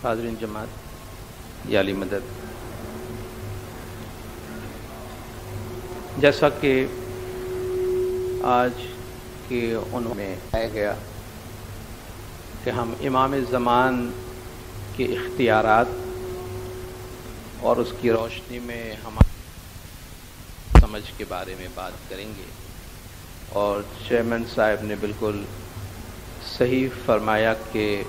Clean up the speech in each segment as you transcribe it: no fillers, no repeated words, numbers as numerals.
حاضرین جماعت یا علی مدد، جیسا کہ آج کے عنوان میں آیا گیا کہ ہم امام زمان کے اختیارات اور اس کی روشنی میں ہماری سمجھ کے بارے میں بات کریں گے، اور چیئرمین صاحب نے بالکل صحیح فرمایا کہ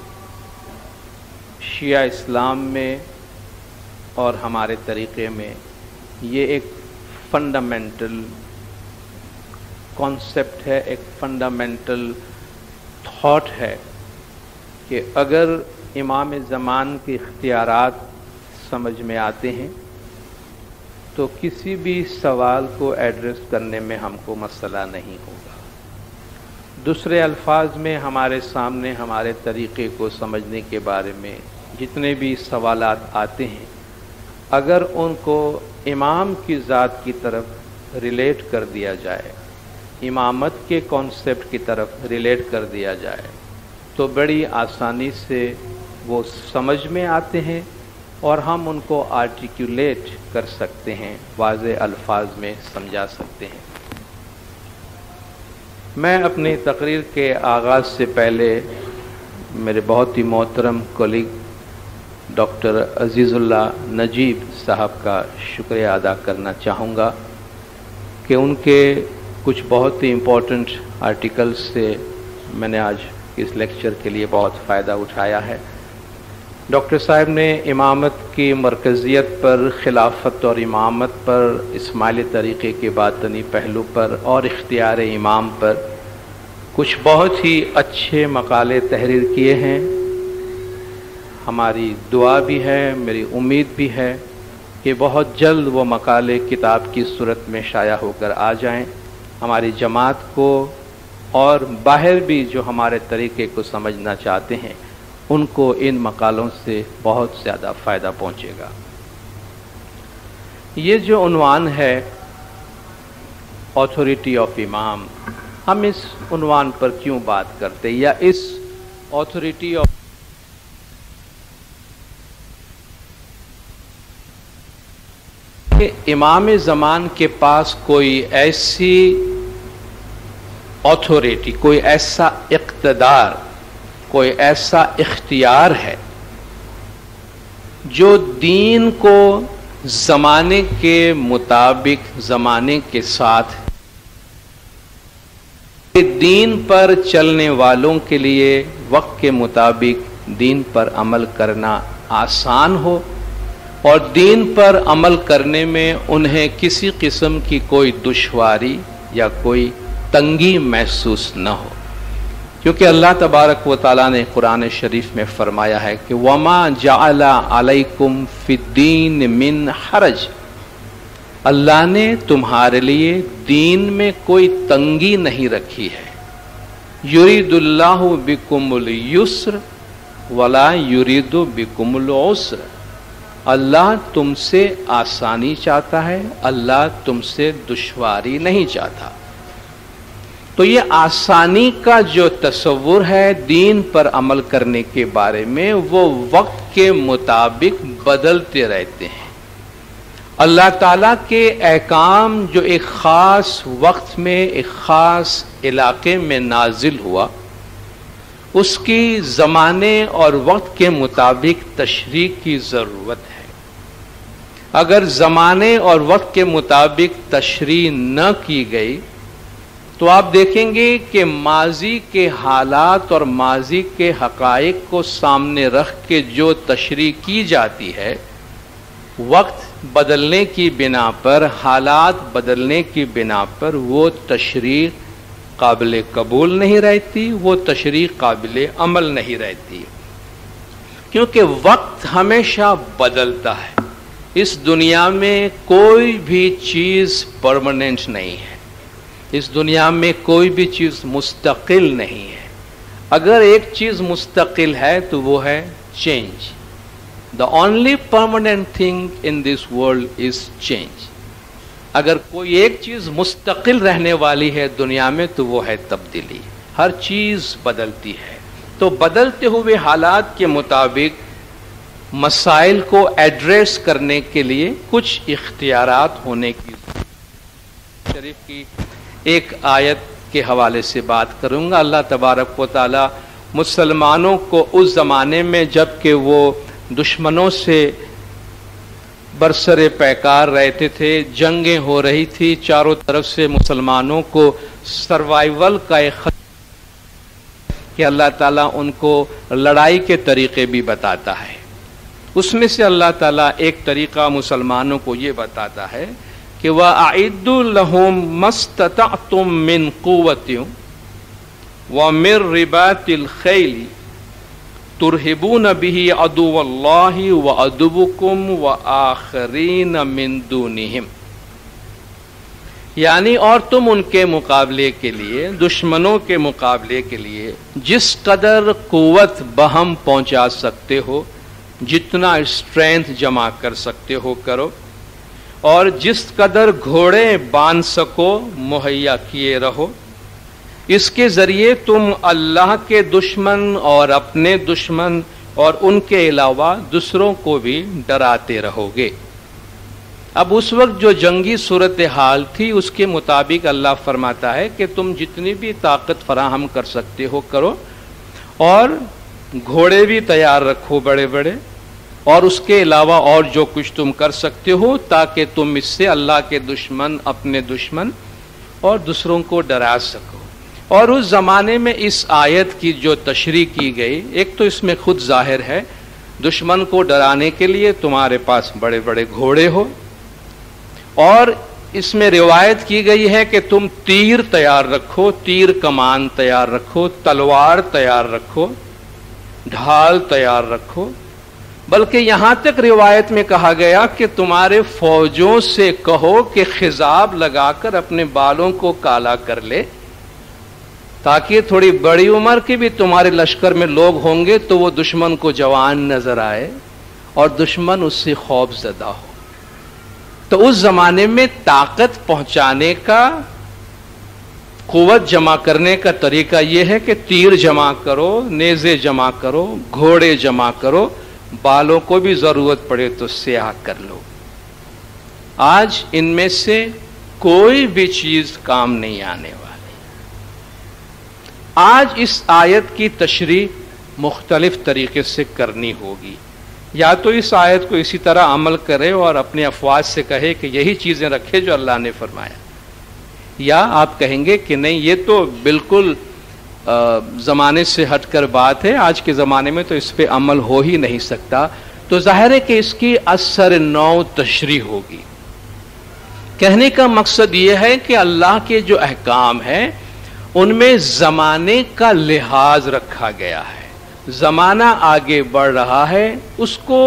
شیعہ اسلام میں اور ہمارے طریقے میں یہ ایک فنڈامنٹل کانسیپٹ ہے، ایک فنڈامنٹل تھاٹ ہے کہ اگر امام زمان کے اختیارات سمجھ میں آتے ہیں تو کسی بھی سوال کو ایڈریس کرنے میں ہم کو مسئلہ نہیں ہوگا۔ دوسرے الفاظ میں ہمارے سامنے ہمارے طریقے کو سمجھنے کے بارے میں جتنے بھی سوالات آتے ہیں، اگر ان کو امام کی ذات کی طرف ریلیٹ کر دیا جائے، امامت کے کانسیپٹ کی طرف ریلیٹ کر دیا جائے تو بڑی آسانی سے وہ سمجھ میں آتے ہیں اور ہم ان کو آرٹیکولیٹ کر سکتے ہیں، واضح الفاظ میں سمجھا سکتے ہیں۔ میں اپنی تقریر کے آغاز سے پہلے میرے بہت ہی محترم کولیگ ڈاکٹر عزیز اللہ نجیب صاحب کا شکریہ ادا کرنا چاہوں گا کہ ان کے کچھ بہت ہی امپورٹنٹ آرٹیکلز سے میں نے آج اس لیکچر کے لیے بہت فائدہ اٹھایا ہے۔ ڈاکٹر صاحب نے امامت کی مرکزیت پر، خلافت اور امامت پر، اسماعیلی طریقے کے باطنی پہلو پر اور اختیار امام پر کچھ بہت ہی اچھے مقالے تحریر کیے ہیں۔ ہماری دعا بھی ہے، میری امید بھی ہے کہ بہت جلد وہ مقالے کتاب کی صورت میں شائع ہو کر آ جائیں، ہماری جماعت کو اور باہر بھی جو ہمارے طریقے کو سمجھنا چاہتے ہیں ان کو ان مقالوں سے بہت زیادہ فائدہ پہنچے گا۔ یہ جو عنوان ہے اتھارٹی آف امام، ہم اس عنوان پر کیوں بات کرتے یا اس اتھارٹی آف کہ امام زمان کے پاس کوئی ایسی اتھارٹی، کوئی ایسا اقتدار، کوئی ایسا اختیار ہے جو دین کو زمانے کے مطابق، زمانے کے ساتھ دین پر چلنے والوں کے لیے وقت کے مطابق دین پر عمل کرنا آسان ہو اور دین پر عمل کرنے میں انہیں کسی قسم کی کوئی دشواری یا کوئی تنگی محسوس نہ ہو، کیونکہ اللہ تبارک و تعالیٰ نے قرآن شریف میں فرمایا ہے کہ وَمَا جَعَلَ عَلَيْكُمْ فِي الدِّينِ مِنْ حَرَجٍ، اللہ نے تمہارے لیے دین میں کوئی تنگی نہیں رکھی ہے۔ يُرِيدُ اللَّهُ بِكُمُ الْيُسْرَ وَلَا يُرِيدُ بِكُمُ الْعُسْرَ، اللہ تم سے آسانی چاہتا ہے، اللہ تم سے دشواری نہیں چاہتا۔ تو یہ آسانی کا جو تصور ہے دین پر عمل کرنے کے بارے میں، وہ وقت کے مطابق بدلتے رہتے ہیں۔ اللہ تعالیٰ کے احکام جو ایک خاص وقت میں، ایک خاص علاقے میں نازل ہوا، اس کی زمانے اور وقت کے مطابق تشریح کی ضرورت ہے۔ اگر زمانے اور وقت کے مطابق تشریح نہ کی گئی تو آپ دیکھیں گے کہ ماضی کے حالات اور ماضی کے حقائق کو سامنے رکھ کے جو تشریح کی جاتی ہے، وقت بدلنے کی بنا پر، حالات بدلنے کی بنا پر وہ تشریح قابل قبول نہیں رہتی، وہ تشریح قابل عمل نہیں رہتی، کیونکہ وقت ہمیشہ بدلتا ہے۔ اس دنیا میں کوئی بھی چیز پرماننٹ نہیں ہے، اس دنیا میں کوئی بھی چیز مستقل نہیں ہے۔ اگر ایک چیز مستقل ہے تو وہ ہے change. The only permanent thing in this world is change۔ اگر کوئی ایک چیز مستقل رہنے والی ہے دنیا میں تو وہ ہے تبدیلی۔ ہر چیز بدلتی ہے، تو بدلتے ہوئے حالات کے مطابق مسائل کو ایڈریس کرنے کے لیے کچھ اختیارات ہونے کی شریف کی ایک آیت کے حوالے سے بات کروں گا۔ اللہ تبارک و تعالی مسلمانوں کو اس زمانے میں جب کہ وہ دشمنوں سے برسر پیکار رہتے تھے، جنگیں ہو رہی تھی، چاروں طرف سے مسلمانوں کو سروائیول کا ایک کہ اللہ تعالیٰ ان کو لڑائی کے طریقے بھی بتاتا ہے۔ اس میں سے اللہ تعالیٰ ایک طریقہ مسلمانوں کو یہ بتاتا ہے کہ وَأَعِدُّوا لَهُم مَّا اسْتَطَعْتُم مِّن قُوَّةٍ وَمِن رِّبَاطِ الْخَيْلِ تُرْهِبُونَ بِهِ عَدُوَّ اللَّهِ وَعَدُوَّكُمْ وَآخَرِينَ مِن دُونِهِمْ، یعنی اور تم ان کے مقابلے کے لیے، دشمنوں کے مقابلے کے لیے جس قدر قوت بہم پہنچا سکتے ہو، جتنا اسٹرینتھ جمع کر سکتے ہو کرو، اور جس قدر گھوڑے باندھ سکو مہیا کیے رہو۔ اس کے ذریعے تم اللہ کے دشمن اور اپنے دشمن اور ان کے علاوہ دوسروں کو بھی ڈراتے رہو گے۔ اب اس وقت جو جنگی صورتحال تھی اس کے مطابق اللہ فرماتا ہے کہ تم جتنی بھی طاقت فراہم کر سکتے ہو کرو، اور گھوڑے بھی تیار رکھو بڑے بڑے، اور اس کے علاوہ اور جو کچھ تم کر سکتے ہو تاکہ تم اس سے اللہ کے دشمن، اپنے دشمن اور دوسروں کو ڈرا سکو۔ اور اس زمانے میں اس آیت کی جو تشریح کی گئی، ایک تو اس میں خود ظاہر ہے دشمن کو ڈرانے کے لیے تمہارے پاس بڑے بڑے گھوڑے ہو، اور اس میں روایت کی گئی ہے کہ تم تیر تیار رکھو، تیر کمان تیار رکھو، تلوار تیار رکھو، ڈھال تیار رکھو، بلکہ یہاں تک روایت میں کہا گیا کہ تمہارے فوجوں سے کہو کہ خضاب لگا کر اپنے بالوں کو کالا کر لے، تاکہ تھوڑی بڑی عمر کے بھی تمہارے لشکر میں لوگ ہوں گے تو وہ دشمن کو جوان نظر آئے اور دشمن اس سے خوف زدہ ہو۔ تو اس زمانے میں طاقت پہنچانے کا، قوت جمع کرنے کا طریقہ یہ ہے کہ تیر جمع کرو، نیزے جمع کرو، گھوڑے جمع کرو، بالوں کو بھی ضرورت پڑے تو سیاہ کر لو۔ آج ان میں سے کوئی بھی چیز کام نہیں آنے والی۔ آج اس آیت کی تشریح مختلف طریقے سے کرنی ہوگی، یا تو اس آیت کو اسی طرح عمل کرے اور اپنے افواج سے کہے کہ یہی چیزیں رکھے جو اللہ نے فرمایا، یا آپ کہیں گے کہ نہیں یہ تو بالکل زمانے سے ہٹ کر بات ہے، آج کے زمانے میں تو اس پہ عمل ہو ہی نہیں سکتا، تو ظاہر ہے کہ اس کی اثر نو تشریح ہوگی۔ کہنے کا مقصد یہ ہے کہ اللہ کے جو احکام ہیں ان میں زمانے کا لحاظ رکھا گیا ہے، زمانہ آگے بڑھ رہا ہے، اس کو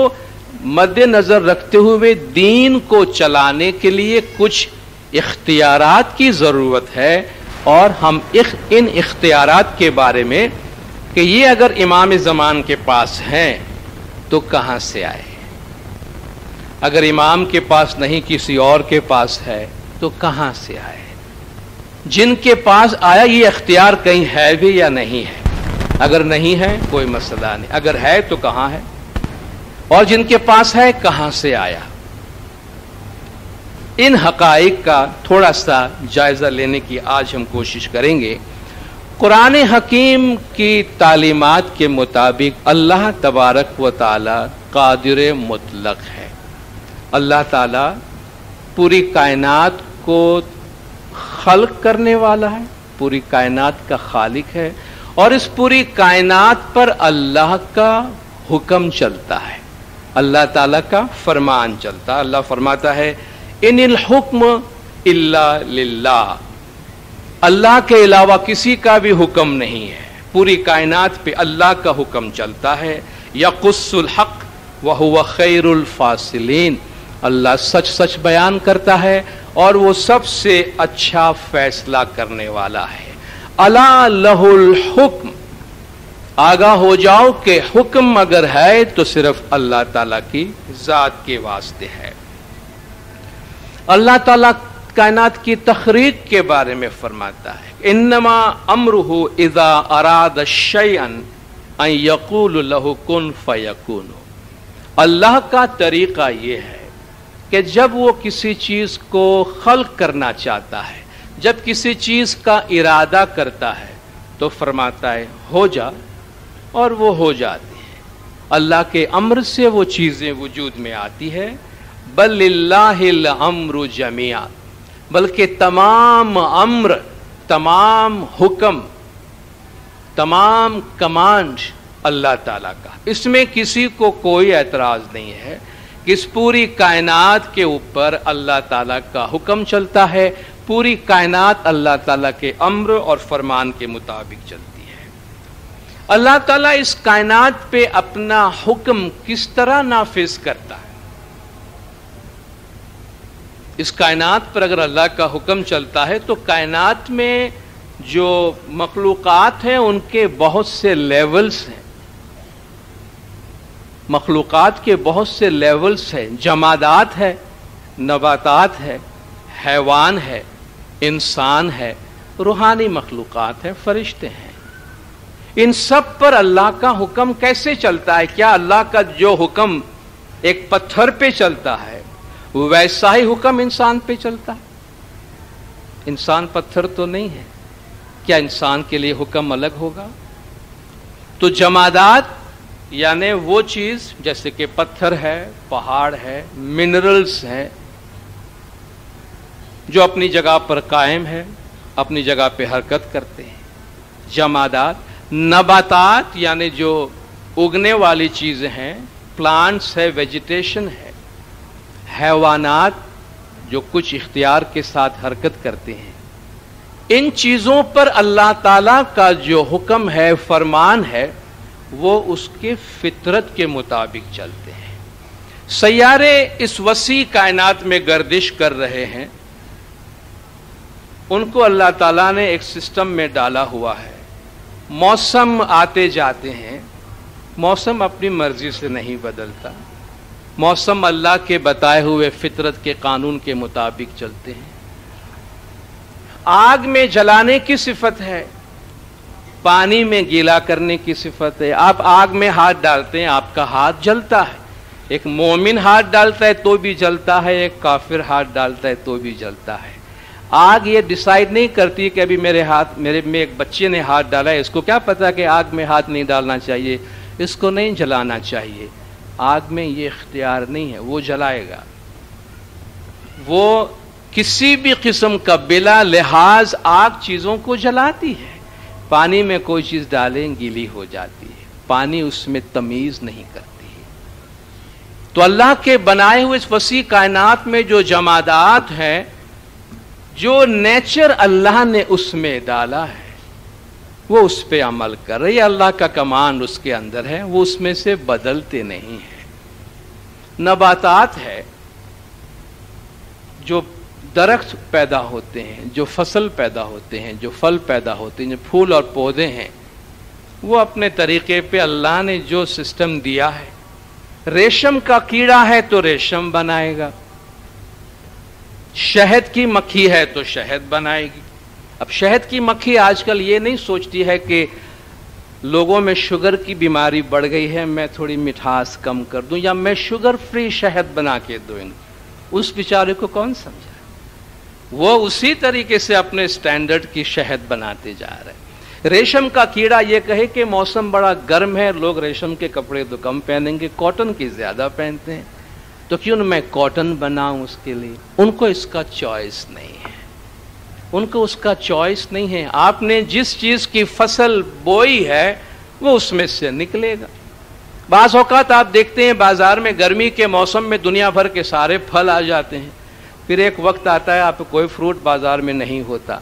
مد نظر رکھتے ہوئے دین کو چلانے کے لیے کچھ اختیارات کی ضرورت ہے، اور ہم ان اختیارات کے بارے میں کہ یہ اگر امام زمان کے پاس ہیں تو کہاں سے آئے، اگر امام کے پاس نہیں کسی اور کے پاس ہے تو کہاں سے آئے، جن کے پاس آیا یہ اختیار کہیں ہے بھی یا نہیں ہے، اگر نہیں ہے کوئی مسئلہ نہیں، اگر ہے تو کہاں ہے، اور جن کے پاس ہے کہاں سے آیا۔ ان حقائق کا تھوڑا سا جائزہ لینے کی آج ہم کوشش کریں گے۔ قرآن حکیم کی تعلیمات کے مطابق اللہ تبارک و تعالی قادر مطلق ہے۔ اللہ تعالی پوری کائنات کو خلق کرنے والا ہے، پوری کائنات کا خالق ہے، اور اس پوری کائنات پر اللہ کا حکم چلتا ہے، اللہ تعالیٰ کا فرمان چلتا ہے۔ اللہ فرماتا ہے ان الحکم الا للہ، اللہ کے علاوہ کسی کا بھی حکم نہیں ہے، پوری کائنات پہ اللہ کا حکم چلتا ہے۔ یقص الحق وہو خیر الفاصلین، اللہ سچ سچ بیان کرتا ہے اور وہ سب سے اچھا فیصلہ کرنے والا ہے۔ الا لہ الحکم، آگاہ ہو جاؤ کہ حکم اگر ہے تو صرف اللہ تعالیٰ کی ذات کے واسطے ہے۔ اللہ تعالیٰ کائنات کی تخلیق کے بارے میں فرماتا ہے انما امرہ اذا اراد شیئا ان یقول لہ کن فیکون، اللہ کا طریقہ یہ ہے کہ جب وہ کسی چیز کو خلق کرنا چاہتا ہے، جب کسی چیز کا ارادہ کرتا ہے تو فرماتا ہے ہو جا، اور وہ ہو جاتی ہے۔ اللہ کے امر سے وہ چیزیں وجود میں آتی ہے۔ بل للہ الامر جمیعا، بلکہ تمام امر، تمام حکم، تمام کمانڈ اللہ تعالیٰ کا، اس میں کسی کو کوئی اعتراض نہیں ہے کہ اس پوری کائنات کے اوپر اللہ تعالیٰ کا حکم چلتا ہے، پوری کائنات اللہ تعالیٰ کے امر اور فرمان کے مطابق چلتی ہے۔ اللہ تعالیٰ اس کائنات پہ اپنا حکم کس طرح نافذ کرتا ہے؟ اس کائنات پر اگر اللہ کا حکم چلتا ہے تو کائنات میں جو مخلوقات ہیں ان کے بہت سے لیولز ہیں، مخلوقات کے بہت سے لیولز ہیں، جمادات ہے، نباتات ہے، حیوان ہے، انسان ہے، روحانی مخلوقات ہیں، فرشتے ہیں۔ ان سب پر اللہ کا حکم کیسے چلتا ہے؟ کیا اللہ کا جو حکم ایک پتھر پہ چلتا ہے ویسا ہی حکم انسان پہ چلتا ہے؟ انسان پتھر تو نہیں ہے، کیا انسان کے لیے حکم الگ ہوگا؟ تو جمادات یعنی وہ چیز جیسے کہ پتھر ہے، پہاڑ ہے، منرلز ہیں، جو اپنی جگہ پر قائم ہے، اپنی جگہ پہ حرکت کرتے ہیں، جمادات۔ نباتات یعنی جو اگنے والی چیزیں ہیں، پلانٹس ہے، ویجیٹیشن ہے۔ حیوانات جو کچھ اختیار کے ساتھ حرکت کرتے ہیں۔ ان چیزوں پر اللہ تعالیٰ کا جو حکم ہے، فرمان ہے، وہ اس کے فطرت کے مطابق چلتے ہیں۔ سیارے اس وسیع کائنات میں گردش کر رہے ہیں، ان کو اللہ تعالیٰ نے ایک سسٹم میں ڈالا ہوا ہے۔ موسم آتے جاتے ہیں، موسم اپنی مرضی سے نہیں بدلتا، موسم اللہ کے بتائے ہوئے فطرت کے قانون کے مطابق چلتے ہیں۔ آگ میں جلانے کی صفت ہے، پانی میں گیلا کرنے کی صفت ہے۔ آپ آگ میں ہاتھ ڈالتے ہیں، آپ کا ہاتھ جلتا ہے۔ ایک مومن ہاتھ ڈالتا ہے تو بھی جلتا ہے، ایک کافر ہاتھ ڈالتا ہے تو بھی جلتا ہے۔ آگ یہ ڈیسائیڈ نہیں کرتی کہ ابھی میرے میں ایک بچے نے ہاتھ ڈالا ہے، اس کو کیا پتا کہ آگ میں ہاتھ نہیں ڈالنا چاہیے، اس کو نہیں جلانا چاہیے۔ آگ میں یہ اختیار نہیں ہے، وہ جلائے گا۔ وہ کسی بھی قسم کا بلا لحاظ آگ چیزوں کو جلاتی ہے۔ پانی میں کوئی چیز ڈالیں گیلی ہو جاتی ہے، پانی اس میں تمیز نہیں کرتی ہے۔ تو اللہ کے بنائے ہوئے اس وسیع کائنات میں جو جمادات ہیں، جو نیچر اللہ نے اس میں ڈالا ہے، وہ اس پہ عمل کر رہے ہیں۔ اللہ کا کمانڈ اس کے اندر ہے، وہ اس میں سے بدلتے نہیں ہیں۔ نباتات ہے، جو درخت پیدا ہوتے ہیں، جو فصل پیدا ہوتے ہیں، جو پھل پیدا ہوتے ہیں، جو پھول اور پودے ہیں، وہ اپنے طریقے پہ اللہ نے جو سسٹم دیا ہے۔ ریشم کا کیڑا ہے تو ریشم بنائے گا، شہد کی مکھی ہے تو شہد بنائے گی۔ اب شہد کی مکھی آج کل یہ نہیں سوچتی ہے کہ لوگوں میں شوگر کی بیماری بڑھ گئی ہے، میں تھوڑی مٹھاس کم کر دوں یا میں شوگر فری شہد بنا کے دوں۔ اس بیچارے کو کون سمجھا؟ وہ اسی طریقے سے اپنے سٹینڈرڈ کی شہد بناتے جا رہے ہیں۔ ریشم کا کیڑا یہ کہے کہ موسم بڑا گرم ہے، لوگ ریشم کے کپڑے تو کم پہنیں گے، کاٹن کی زیادہ پہنتے ہیں، تو کیوں نہ میں کاٹن بناؤں اس کے لیے۔ ان کو اس کا چوائس نہیں ہے، ان کو اس کا چوائس نہیں ہے۔ آپ نے جس چیز کی فصل بوئی ہے وہ اس میں سے نکلے گا۔ بعض اوقات آپ دیکھتے ہیں بازار میں گرمی کے موسم میں دنیا بھر کے سارے پھل آ جاتے ہیں، پھر ایک وقت آتا ہے آپ کو کوئی فروٹ بازار میں نہیں ہوتا۔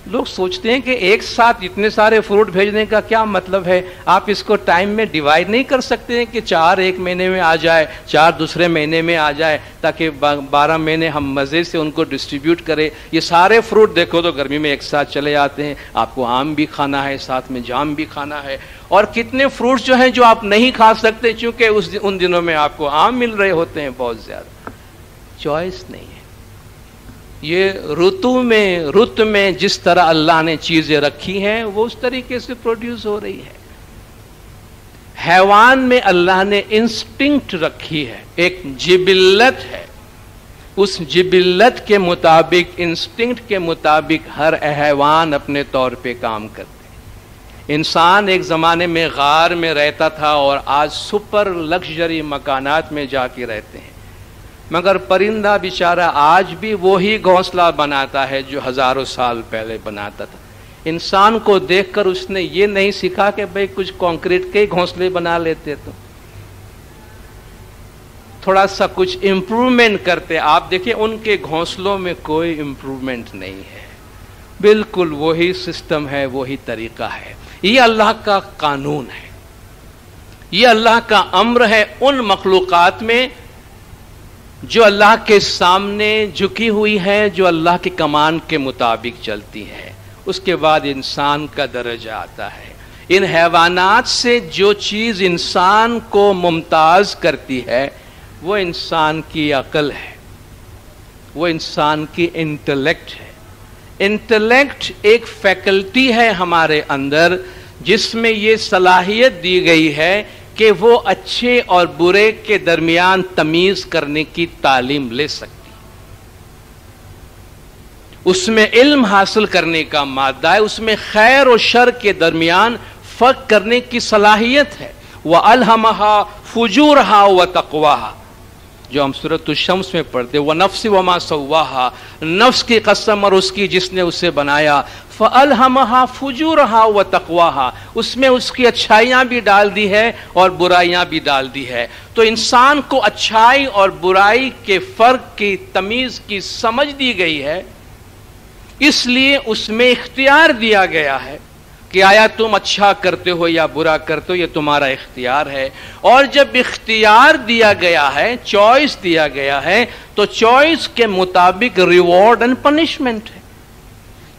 لوگ سوچتے ہیں کہ ایک ساتھ اتنے سارے فروٹ بھیجنے کا کیا مطلب ہے؟ آپ اس کو ٹائم میں ڈیوائیڈ نہیں کر سکتے ہیں کہ 4 ایک مہینے میں آ جائے، 4 دوسرے مہینے میں آ جائے، تاکہ 12 مہینے ہم مزے سے ان کو ڈسٹریبیوٹ کریں۔ یہ سارے فروٹ دیکھو تو گرمی میں ایک ساتھ چلے آتے ہیں، آپ کو آم بھی کھانا ہے، ساتھ میں جام بھی کھانا ہے، اور کتنے فروٹس جو ہیں جو آپ نہیں کھا سکتے چونکہ ان دنوں میں آپ کو آم مل رہے ہوتے ہیں بہت زیادہ۔ چوائس نہیں ہے۔ یہ رت میں جس طرح اللہ نے چیزیں رکھی ہیں وہ اس طریقے سے پروڈیوس ہو رہی ہے۔ حیوان میں اللہ نے انسٹنکٹ رکھی ہے، ایک جبلت ہے، اس جبلت کے مطابق، انسٹنکٹ کے مطابق ہر حیوان اپنے طور پہ کام کرتے ہیں۔ انسان ایک زمانے میں غار میں رہتا تھا اور آج سپر لگژری مکانات میں جا کے رہتے ہیں، مگر پرندہ بیچارہ آج بھی وہی گھونسلہ بناتا ہے جو ہزاروں سال پہلے بناتا تھا۔ انسان کو دیکھ کر اس نے یہ نہیں سیکھا کہ بھئی کچھ کنکریٹ کے گھونسلے بنا لیتے تو تھوڑا سا کچھ امپروومنٹ کرتے۔ آپ دیکھیں ان کے گھونسلوں میں کوئی امپروومنٹ نہیں ہے، بالکل وہی سسٹم ہے، وہی طریقہ ہے۔ یہ اللہ کا قانون ہے، یہ اللہ کا امر ہے ان مخلوقات میں جو اللہ کے سامنے جھکی ہوئی ہے، جو اللہ کے کمان کے مطابق چلتی ہے۔ اس کے بعد انسان کا درجہ آتا ہے۔ ان حیوانات سے جو چیز انسان کو ممتاز کرتی ہے وہ انسان کی عقل ہے، وہ انسان کی انٹلیکٹ ہے۔ انٹلیکٹ ایک فیکلٹی ہے ہمارے اندر جس میں یہ صلاحیت دی گئی ہے کہ وہ اچھے اور برے کے درمیان تمیز کرنے کی تعلیم لے سکتی، اس میں علم حاصل کرنے کا مادہ ہے، اس میں خیر و شر کے درمیان فرق کرنے کی صلاحیت ہے۔ وَأَلْهَمَهَا فُجُورَهَا وَتَقْوَاهَا جو ہم سورۃ الشمس میں پڑھتے، وَنَفْسِ وَمَا سَوَّاهَا، نفس کی قسم اور اس کی جس نے اسے بنایا، فَأَلْهَمَهَا فُجُورَهَا وَتَقْوَاهَا اس میں اس کی اچھائیاں بھی ڈال دی ہے اور برائیاں بھی ڈال دی ہے۔ تو انسان کو اچھائی اور برائی کے فرق کی تمیز کی سمجھ دی گئی ہے، اس لیے اس میں اختیار دیا گیا ہے کہ آیا تم اچھا کرتے ہو یا برا کرتے ہو، یہ تمہارا اختیار ہے۔ اور جب اختیار دیا گیا ہے، چوائس دیا گیا ہے، تو چوائس کے مطابق ریوارڈ اینڈ پنشمنٹ ہے۔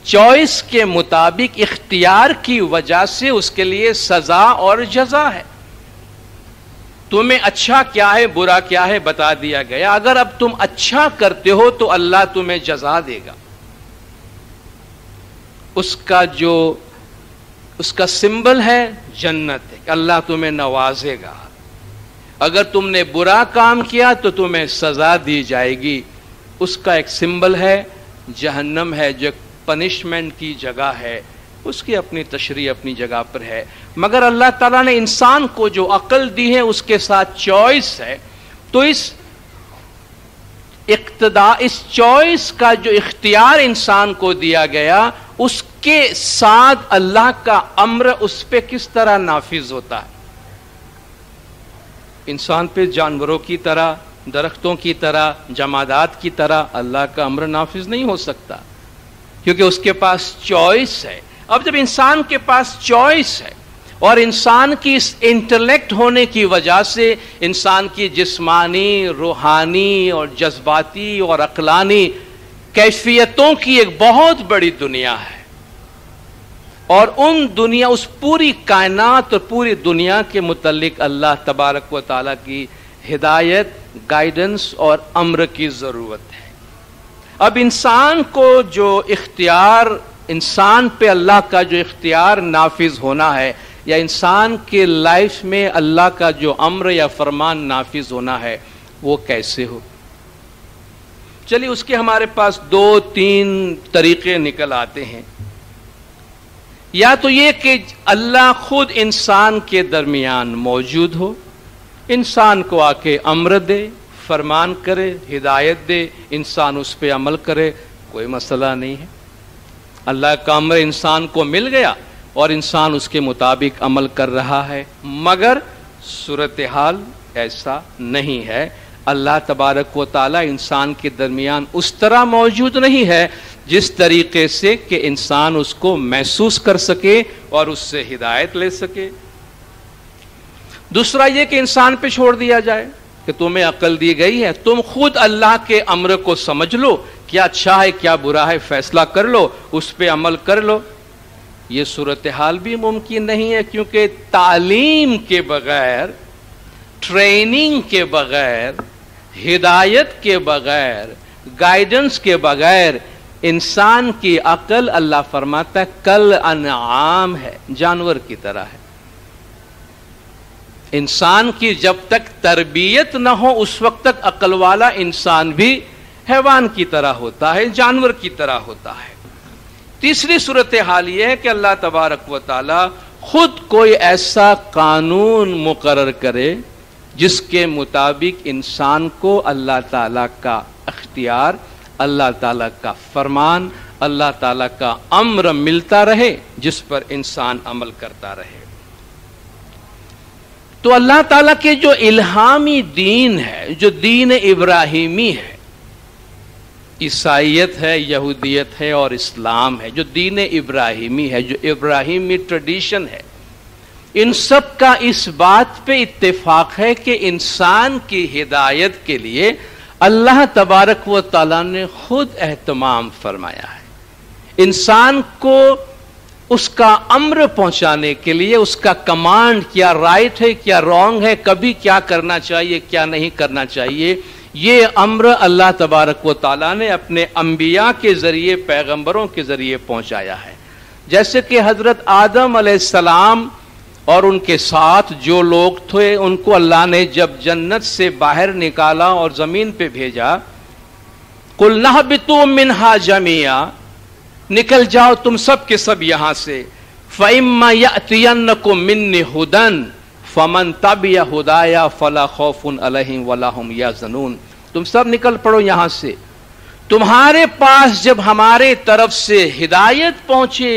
چوائس کے مطابق اختیار کی وجہ سے اس کے لیے سزا اور جزا ہے۔ تمہیں اچھا کیا ہے برا کیا ہے بتا دیا گیا۔ اگر اب تم اچھا کرتے ہو تو اللہ تمہیں جزا دے گا، اس کا سمبل ہے جنت ہے کہ اللہ تمہیں نوازے گا۔ اگر تم نے برا کام کیا تو تمہیں سزا دی جائے گی، اس کا ایک سمبل ہے جہنم ہے جو پنشمنٹ کی جگہ ہے، اس کی اپنی تشریح اپنی جگہ پر ہے۔ مگر اللہ تعالیٰ نے انسان کو جو عقل دی ہے اس کے ساتھ چوائس ہے، تو اس چوائس کا جو اختیار انسان کو دیا گیا اس کے ساتھ اللہ کا امر اس پہ کس طرح نافذ ہوتا ہے۔ انسان پہ جانوروں کی طرح، درختوں کی طرح، جمادات کی طرح اللہ کا امر نافذ نہیں ہو سکتا، کیونکہ اس کے پاس چوائس ہے۔ اب جب انسان کے پاس چوائس ہے اور انسان کی اس انٹلیکٹ ہونے کی وجہ سے انسان کی جسمانی، روحانی اور جذباتی اور عقلانی کیفیتوں کی ایک بہت بڑی دنیا ہے، اور اس پوری کائنات اور پوری دنیا کے متعلق اللہ تبارک و تعالیٰ کی ہدایت، گائیڈنس اور امر کی ضرورت ہے۔ اب انسان کو جو اختیار، انسان پہ اللہ کا جو اختیار نافذ ہونا ہے، یا انسان کے لائف میں اللہ کا جو امر یا فرمان نافذ ہونا ہے، وہ کیسے ہو؟ چلیے اس کے ہمارے پاس 2-3 طریقے نکل آتے ہیں۔ یا تو یہ کہ اللہ خود انسان کے درمیان موجود ہو، انسان کو آ کے امر دے، فرمان کرے، ہدایت دے، انسان اس پہ عمل کرے، کوئی مسئلہ نہیں ہے۔ اللہ کا امر انسان کو مل گیا اور انسان اس کے مطابق عمل کر رہا ہے، مگر صورتحال ایسا نہیں ہے۔ اللہ تبارک و تعالی انسان کے درمیان اس طرح موجود نہیں ہے جس طریقے سے کہ انسان اس کو محسوس کر سکے اور اس سے ہدایت لے سکے۔ دوسرا یہ کہ انسان پہ چھوڑ دیا جائے کہ تمہیں عقل دی گئی ہے، تم خود اللہ کے امر کو سمجھ لو، کیا اچھا ہے کیا برا ہے فیصلہ کر لو، اس پہ عمل کر لو۔ یہ صورتحال بھی ممکن نہیں ہے، کیونکہ تعلیم کے بغیر، ٹریننگ کے بغیر، ہدایت کے بغیر، گائیڈنس کے بغیر انسان کی عقل اللہ فرماتا ہے کل انعام ہے، جانور کی طرح ہے۔ انسان کی جب تک تربیت نہ ہو اس وقت تک عقل والا انسان بھی حیوان کی طرح ہوتا ہے، جانور کی طرح ہوتا ہے۔ تیسری صورتحال یہ ہے کہ اللہ تبارک و تعالی خود کوئی ایسا قانون مقرر کرے جس کے مطابق انسان کو اللہ تعالیٰ کا اختیار، اللہ تعالیٰ کا فرمان، اللہ تعالیٰ کا امر ملتا رہے جس پر انسان عمل کرتا رہے۔ تو اللہ تعالیٰ کے جو الہامی دین ہے، جو دین ابراہیمی ہے، عیسائیت ہے، یہودیت ہے اور اسلام ہے، جو دین ابراہیمی ہے، جو ابراہیمی ٹریڈیشن ہے، ان سب کا اس بات پہ اتفاق ہے کہ انسان کی ہدایت کے لیے اللہ تبارک و تعالیٰ نے خود اہتمام فرمایا ہے۔ انسان کو اس کا امر پہنچانے کے لیے، اس کا کمانڈ، کیا رائٹ ہے کیا رانگ ہے، کبھی کیا کرنا چاہیے کیا نہیں کرنا چاہیے، یہ امر اللہ تبارک و تعالیٰ نے اپنے انبیاء کے ذریعے، پیغمبروں کے ذریعے پہنچایا ہے۔ جیسے کہ حضرت آدم علیہ السلام اور ان کے ساتھ جو لوگ تھے، ان کو اللہ نے جب جنت سے باہر نکالا اور زمین پہ بھیجا، قُلْنَا اهْبِطُوا مِنْهَا جَمِيعًا، نکل جاؤ تم سب کے سب یہاں سے، فَإِمَّا يَأْتِيَنَّكُم مِّنِّي هُدًى فَمَن تَبِعَ هُدَايَ فَلَا خَوْفٌ عَلَيْهِمْ وَلَا هُمْ يَحْزَنُونَ۔ تم سب نکل پڑو یہاں سے، تمہارے پاس جب ہمارے طرف سے ہدایت پہنچے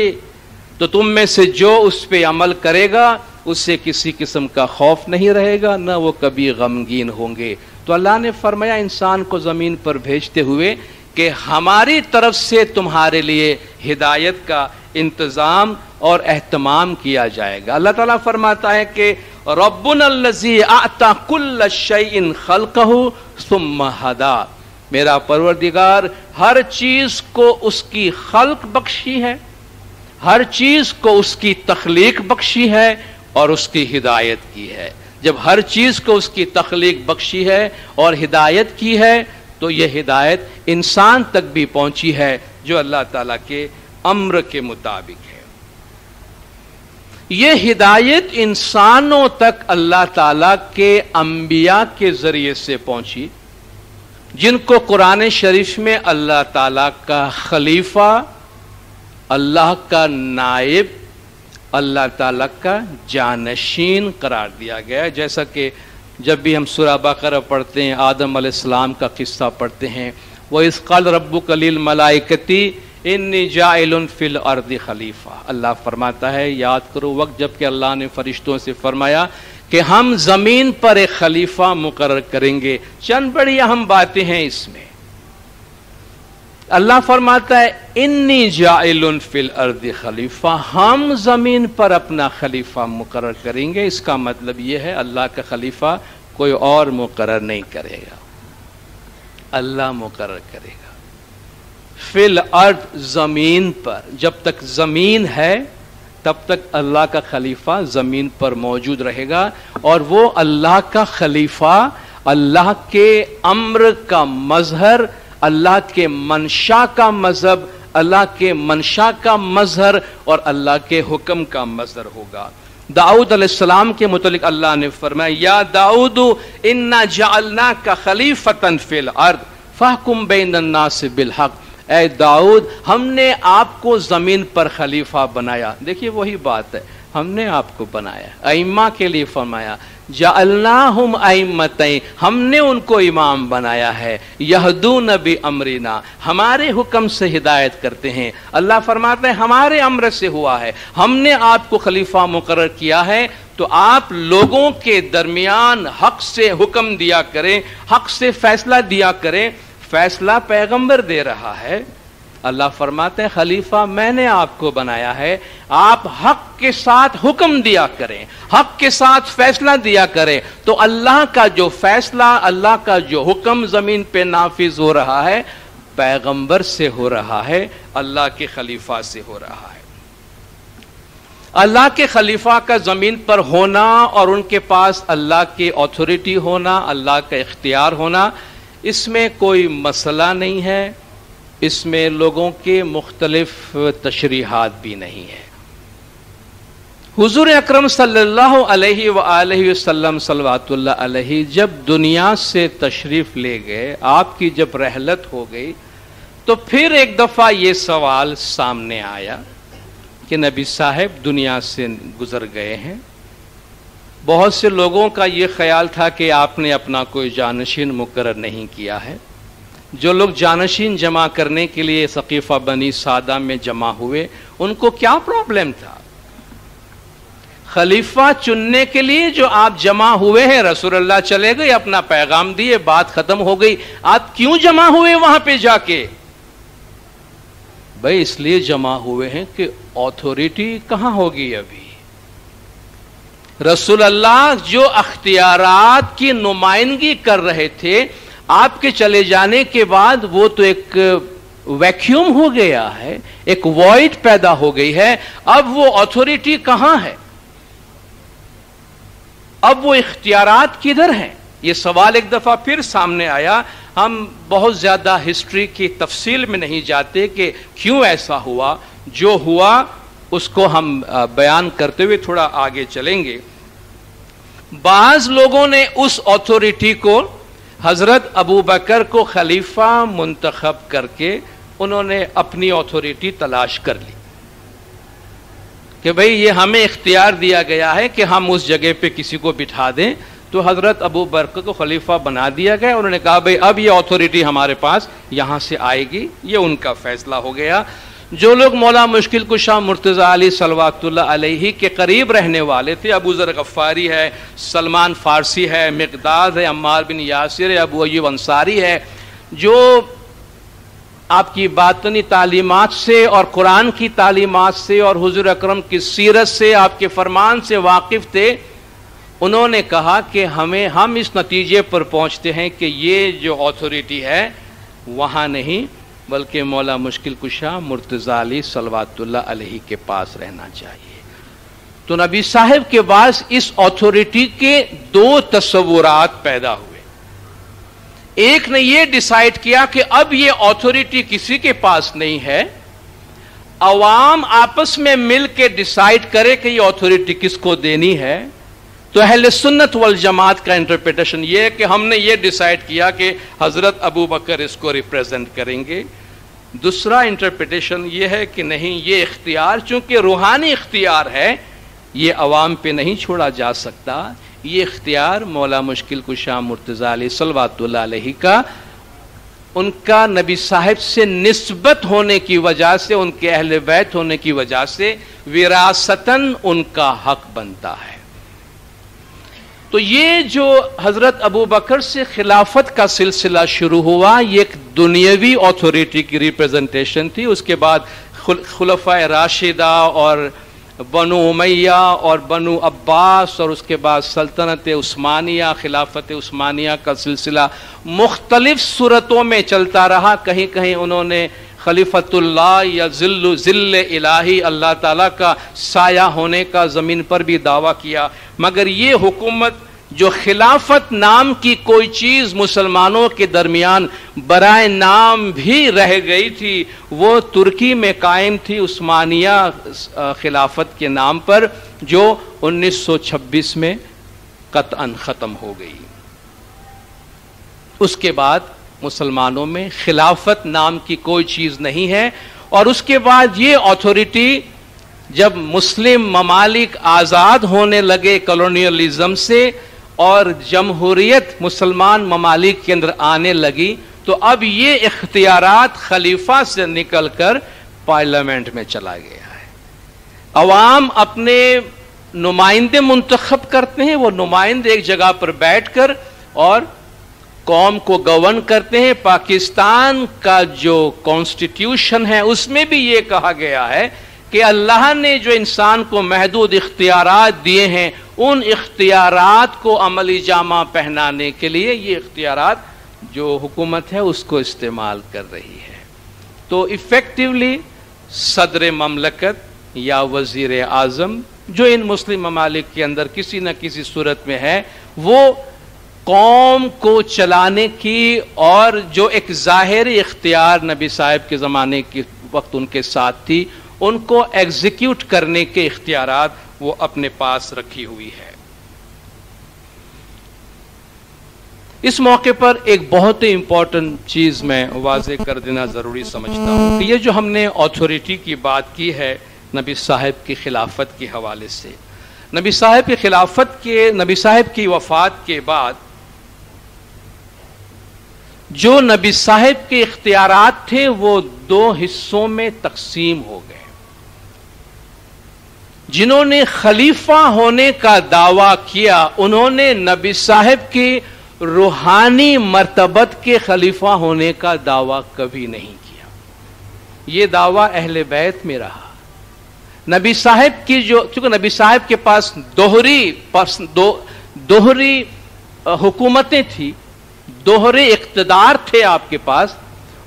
تو تم میں سے جو اس پہ عمل کرے گا اس سے کسی قسم کا خوف نہیں رہے گا، نہ وہ کبھی غمگین ہوں گے۔ تو اللہ نے فرمایا انسان کو زمین پر بھیجتے ہوئے کہ ہماری طرف سے تمہارے لیے ہدایت کا انتظام اور اہتمام کیا جائے گا۔ اللہ تعالیٰ فرماتا ہے کہ ربنا الذی اعطى كل شیء خلقہ ثم ہدی، میرا پروردگار ہر چیز کو اس کی خلق بخشی ہے، ہر چیز کو اس کی تخلیق بخشی ہے اور اس کی ہدایت کی ہے۔ جب ہر چیز کو اس کی تخلیق بخشی ہے اور ہدایت کی ہے تو یہ ہدایت انسان تک بھی پہنچی ہے جو اللہ تعالیٰ کے امر کے مطابق ہے۔ یہ ہدایت انسانوں تک اللہ تعالیٰ کے انبیاء کے ذریعے سے پہنچی، جن کو قرآن شریف میں اللہ تعالیٰ کا خلیفہ، اللہ کا نائب، اللہ تعالیٰ کا جانشین قرار دیا گیا ہے۔ جیسا کہ جب بھی ہم سورہ بقرہ پڑھتے ہیں، آدم علیہ السلام کا قصہ پڑھتے ہیں، وَإِذْ قَالَ رَبُّكَ لِلْمَلَائِكَةِ إِنِّي جَاعِلٌ فِي الْأَرْضِ خلیفہ، اللہ فرماتا ہے یاد کرو وقت جب کہ اللہ نے فرشتوں سے فرمایا کہ ہم زمین پر ایک خلیفہ مقرر کریں گے۔ چند بڑی اہم باتیں ہیں اس میں۔ اللہ فرماتا ہے انی جاعل فی الارض خلیفہ، ہم زمین پر اپنا خلیفہ مقرر کریں گے۔ اس کا مطلب یہ ہے اللہ کا خلیفہ کوئی اور مقرر نہیں کرے گا، اللہ مقرر کرے گا۔ فی الارض، زمین پر، جب تک زمین ہے تب تک اللہ کا خلیفہ زمین پر موجود رہے گا، اور وہ اللہ کا خلیفہ اللہ کے امر کا مظہر، اللہ کے منشا کا مذہب، اللہ کے منشا کا مظہر اور اللہ کے حکم کا مظہر ہوگا۔ داؤد علیہ السلام کے متعلق اللہ نے فرمایا یا داؤد انا جعلناک خلیفۃ فی الارض فاحکم بین الناس بالحق، اے داؤد ہم نے آپ کو زمین پر خلیفہ بنایا۔ دیکھیے وہی بات ہے، ہم نے آپ کو بنایا، ائمہ کے لیے فرمایا جعلناہم ائمتین، ہم نے ان کو امام بنایا ہے، یہدون بامرنا، ہمارے حکم سے ہدایت کرتے ہیں۔ اللہ فرماتے ہیں ہمارے امر سے ہوا ہے، ہم نے آپ کو خلیفہ مقرر کیا ہے، تو آپ لوگوں کے درمیان حق سے حکم دیا کریں، حق سے فیصلہ دیا کریں۔ فیصلہ پیغمبر دے رہا ہے، اللہ فرماتے ہیں خلیفہ میں نے آپ کو بنایا ہے، آپ حق کے ساتھ حکم دیا کریں، حق کے ساتھ فیصلہ دیا کریں، تو اللہ کا جو فیصلہ، اللہ کا جو حکم زمین پہ نافذ ہو رہا ہے پیغمبر سے ہو رہا ہے، اللہ کے خلیفہ سے ہو رہا ہے۔ اللہ کے خلیفہ کا زمین پر ہونا اور ان کے پاس اللہ کی اتھارٹی ہونا، اللہ کا اختیار ہونا، اس میں کوئی مسئلہ نہیں ہے، اس میں لوگوں کے مختلف تشریحات بھی نہیں ہے۔ حضور اکرم صلی اللہ علیہ وآلہ وسلم صلوات اللہ علیہ جب دنیا سے تشریف لے گئے، آپ کی جب رحلت ہو گئی، تو پھر ایک دفعہ یہ سوال سامنے آیا کہ نبی صاحب دنیا سے گزر گئے ہیں۔ بہت سے لوگوں کا یہ خیال تھا کہ آپ نے اپنا کوئی جانشین مقرر نہیں کیا ہے۔ جو لوگ جانشین جمع کرنے کے لیے سقیفہ بنی سعدہ میں جمع ہوئے، ان کو کیا پرابلم تھا؟ خلیفہ چننے کے لیے جو آپ جمع ہوئے ہیں، رسول اللہ چلے گئے، اپنا پیغام دیے، بات ختم ہو گئی، آپ کیوں جمع ہوئے وہاں پہ جا کے؟ بھائی اس لیے جمع ہوئے ہیں کہ اتھارٹی کہاں ہوگی ابھی؟ رسول اللہ جو اختیارات کی نمائندگی کر رہے تھے، آپ کے چلے جانے کے بعد وہ تو ایک ویکیوم ہو گیا ہے، ایک وائڈ پیدا ہو گئی ہے۔ اب وہ اتھارٹی کہاں ہے؟ اب وہ اختیارات کدھر ہیں؟ یہ سوال ایک دفعہ پھر سامنے آیا۔ ہم بہت زیادہ ہسٹری کی تفصیل میں نہیں جاتے کہ کیوں ایسا ہوا، جو ہوا اس کو ہم بیان کرتے ہوئے تھوڑا آگے چلیں گے۔ بعض لوگوں نے اس اتھارٹی کو، حضرت ابو بکر کو خلیفہ منتخب کر کے انہوں نے اپنی اتھارٹی تلاش کر لی کہ بھئی یہ ہمیں اختیار دیا گیا ہے کہ ہم اس جگہ پہ کسی کو بٹھا دیں، تو حضرت ابو بکر کو خلیفہ بنا دیا گیا۔ انہوں نے کہا بھئی اب یہ اتھارٹی ہمارے پاس یہاں سے آئے گی، یہ ان کا فیصلہ ہو گیا۔ جو لوگ مولا مشکل کشا مرتضی علی صلوات اللہ علیہ کے قریب رہنے والے تھے، ابو ذر غفاری ہے، سلمان فارسی ہے، مقداد ہے، عمار بن یاسر ہے، ابو ایوب انصاری ہے، جو آپ کی باطنی تعلیمات سے اور قرآن کی تعلیمات سے اور حضور اکرم کی سیرت سے، آپ کے فرمان سے واقف تھے، انہوں نے کہا کہ ہم اس نتیجے پر پہنچتے ہیں کہ یہ جو اتھارٹی ہے وہاں نہیں بلکہ مولا مشکل کشا مرتضی علی صلوات اللہ علیہ کے پاس رہنا چاہیے۔ تو نبی صاحب کے بعد اس اتھارٹی کے دو تصورات پیدا ہوئے۔ ایک نے یہ ڈیسائیڈ کیا کہ اب یہ اتھارٹی کسی کے پاس نہیں ہے، عوام آپس میں مل کے ڈیسائیڈ کرے کہ یہ اتھارٹی کس کو دینی ہے۔ تو اہل سنت والجماعت کا انٹرپریٹیشن یہ ہے کہ ہم نے یہ ڈیسائیڈ کیا کہ حضرت ابو بکر اس کو ریپریزنٹ کریں گے۔ دوسرا انٹرپریٹیشن یہ ہے کہ نہیں، یہ اختیار چونکہ روحانی اختیار ہے، یہ عوام پہ نہیں چھوڑا جا سکتا، یہ اختیار مولا مشکل کشا مرتضی علی صلوات اللہ علیہ کا، ان کا نبی صاحب سے نسبت ہونے کی وجہ سے، ان کے اہل بیت ہونے کی وجہ سے وراثتاً ان کا حق بنتا ہے۔ تو یہ جو حضرت ابو بکر سے خلافت کا سلسلہ شروع ہوا، یہ ایک دنیاوی اتھارٹی کی ریپریزنٹیشن تھی۔ اس کے بعد خلفائے راشدہ اور بنو امیہ اور بنو عباس، اور اس کے بعد سلطنت عثمانیہ، خلافت عثمانیہ کا سلسلہ مختلف صورتوں میں چلتا رہا۔ کہیں کہیں انہوں نے خلیفۃ اللہ یا ذل الہی، اللہ تعالیٰ کا سایہ ہونے کا زمین پر بھی دعویٰ کیا، مگر یہ حکومت جو خلافت نام کی کوئی چیز مسلمانوں کے درمیان برائے نام بھی رہ گئی تھی، وہ ترکی میں قائم تھی عثمانیہ خلافت کے نام پر، جو 1926 میں قطعاً ختم ہو گئی۔ اس کے بعد مسلمانوں میں خلافت نام کی کوئی چیز نہیں ہے۔ اور اس کے بعد یہ اتھارٹی جب مسلم ممالک آزاد ہونے لگے کالونیلزم سے اور جمہوریت مسلمان ممالک کے اندر آنے لگی، تو اب یہ اختیارات خلیفہ سے نکل کر پارلیمنٹ میں چلا گیا ہے۔ عوام اپنے نمائندے منتخب کرتے ہیں، وہ نمائندے ایک جگہ پر بیٹھ کر اور قوم کو گورن کرتے ہیں۔ پاکستان کا جو کانسٹیٹیوشن ہے اس میں بھی یہ کہا گیا ہے کہ اللہ نے جو انسان کو محدود اختیارات دیے ہیں، ان اختیارات کو عملی جامہ پہنانے کے لیے یہ اختیارات جو حکومت ہے اس کو استعمال کر رہی ہے۔ تو ایفیکٹولی صدر مملکت یا وزیر اعظم جو ان مسلم ممالک کے اندر کسی نہ کسی صورت میں ہے، وہ قوم کو چلانے کی اور جو ایک ظاہری اختیار نبی صاحب کے زمانے کے وقت ان کے ساتھ تھی، ان کو ایگزیکیوٹ کرنے کے اختیارات وہ اپنے پاس رکھی ہوئی ہے۔ اس موقع پر ایک بہت ہی امپورٹنٹ چیز میں واضح کر دینا ضروری سمجھتا ہوں کہ یہ جو ہم نے اتھارٹی کی بات کی ہے نبی صاحب کی خلافت کے حوالے سے، نبی صاحب کی وفات کے بعد جو نبی صاحب کے اختیارات تھے وہ دو حصوں میں تقسیم ہو گئے۔ جنہوں نے خلیفہ ہونے کا دعویٰ کیا انہوں نے نبی صاحب کی روحانی مرتبت کے خلیفہ ہونے کا دعویٰ کبھی نہیں کیا۔ یہ دعویٰ اہل بیت میں رہا۔ نبی صاحب کی چونکہ نبی صاحب کے پاس دوہری حکومتیں تھی، دوہرے اقتدار تھے آپ کے پاس،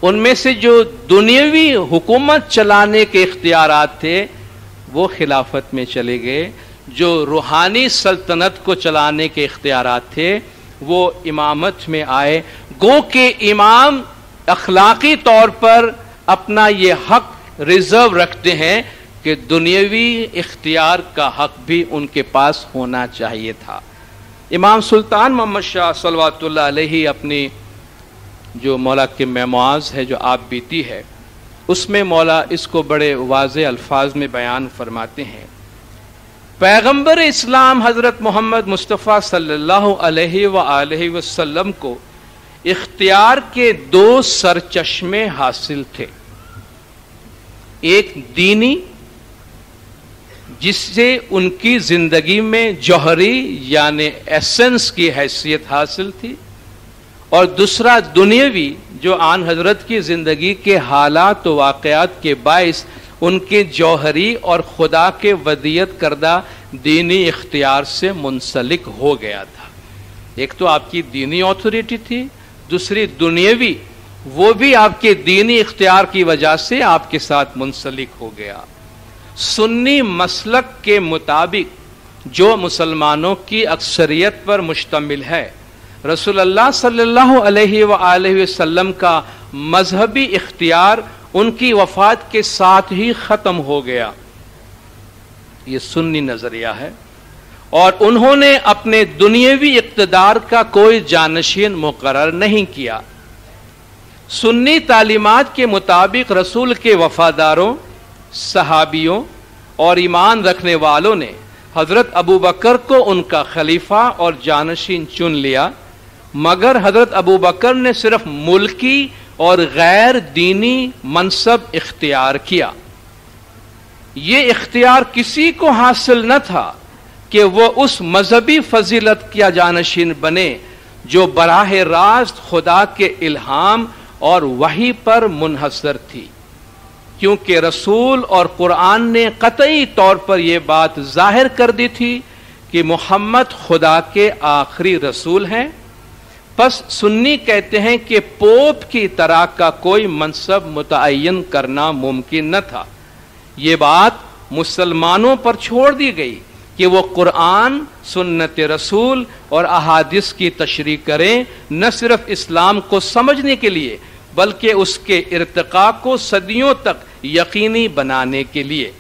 ان میں سے جو دنیاوی حکومت چلانے کے اختیارات تھے وہ خلافت میں چلے گئے، جو روحانی سلطنت کو چلانے کے اختیارات تھے وہ امامت میں آئے۔ گو کہ امام اخلاقی طور پر اپنا یہ حق ریزرو رکھتے ہیں کہ دنیاوی اختیار کا حق بھی ان کے پاس ہونا چاہیے تھا۔ امام سلطان محمد شاہ صلوات اللہ علیہ اپنی جو مولا کے میموائرز ہے جو آپ بیتی ہے اس میں مولا اس کو بڑے واضح الفاظ میں بیان فرماتے ہیں۔ پیغمبر اسلام حضرت محمد مصطفیٰ صلی اللہ علیہ وآلہ وسلم کو اختیار کے دو سرچشمے حاصل تھے، ایک دینی جس سے ان کی زندگی میں جوہری یعنی ایسنس کی حیثیت حاصل تھی، اور دوسرا دنیاوی جو آن حضرت کی زندگی کے حالات و واقعات کے باعث ان کے جوہری اور خدا کے ودیت کردہ دینی اختیار سے منسلک ہو گیا تھا۔ ایک تو آپ کی دینی اتھارٹی تھی، دوسری دنیاوی، وہ بھی آپ کے دینی اختیار کی وجہ سے آپ کے ساتھ منسلک ہو گیا۔ سنی مسلک کے مطابق جو مسلمانوں کی اکثریت پر مشتمل ہے، رسول اللہ صلی اللہ علیہ وآلہ وسلم کا مذہبی اختیار ان کی وفات کے ساتھ ہی ختم ہو گیا، یہ سنی نظریہ ہے، اور انہوں نے اپنے دنیاوی اقتدار کا کوئی جانشین مقرر نہیں کیا۔ سنی تعلیمات کے مطابق رسول کے وفاداروں، صحابیوں اور ایمان رکھنے والوں نے حضرت ابو بکر کو ان کا خلیفہ اور جانشین چن لیا، مگر حضرت ابو بکر نے صرف ملکی اور غیر دینی منصب اختیار کیا۔ یہ اختیار کسی کو حاصل نہ تھا کہ وہ اس مذہبی فضیلت کا جانشین بنے جو براہ راست خدا کے الہام اور وحی پر منحصر تھی، کیونکہ رسول اور قرآن نے قطعی طور پر یہ بات ظاہر کر دی تھی کہ محمد خدا کے آخری رسول ہیں۔ پس سنی کہتے ہیں کہ پوپ کی طرح کا کوئی منصب متعین کرنا ممکن نہ تھا۔ یہ بات مسلمانوں پر چھوڑ دی گئی کہ وہ قرآن، سنت رسول اور احادیث کی تشریح کریں، نہ صرف اسلام کو سمجھنے کے لیے بلکہ اس کے ارتقاء کو صدیوں تک یقینی بنانے کے لیے۔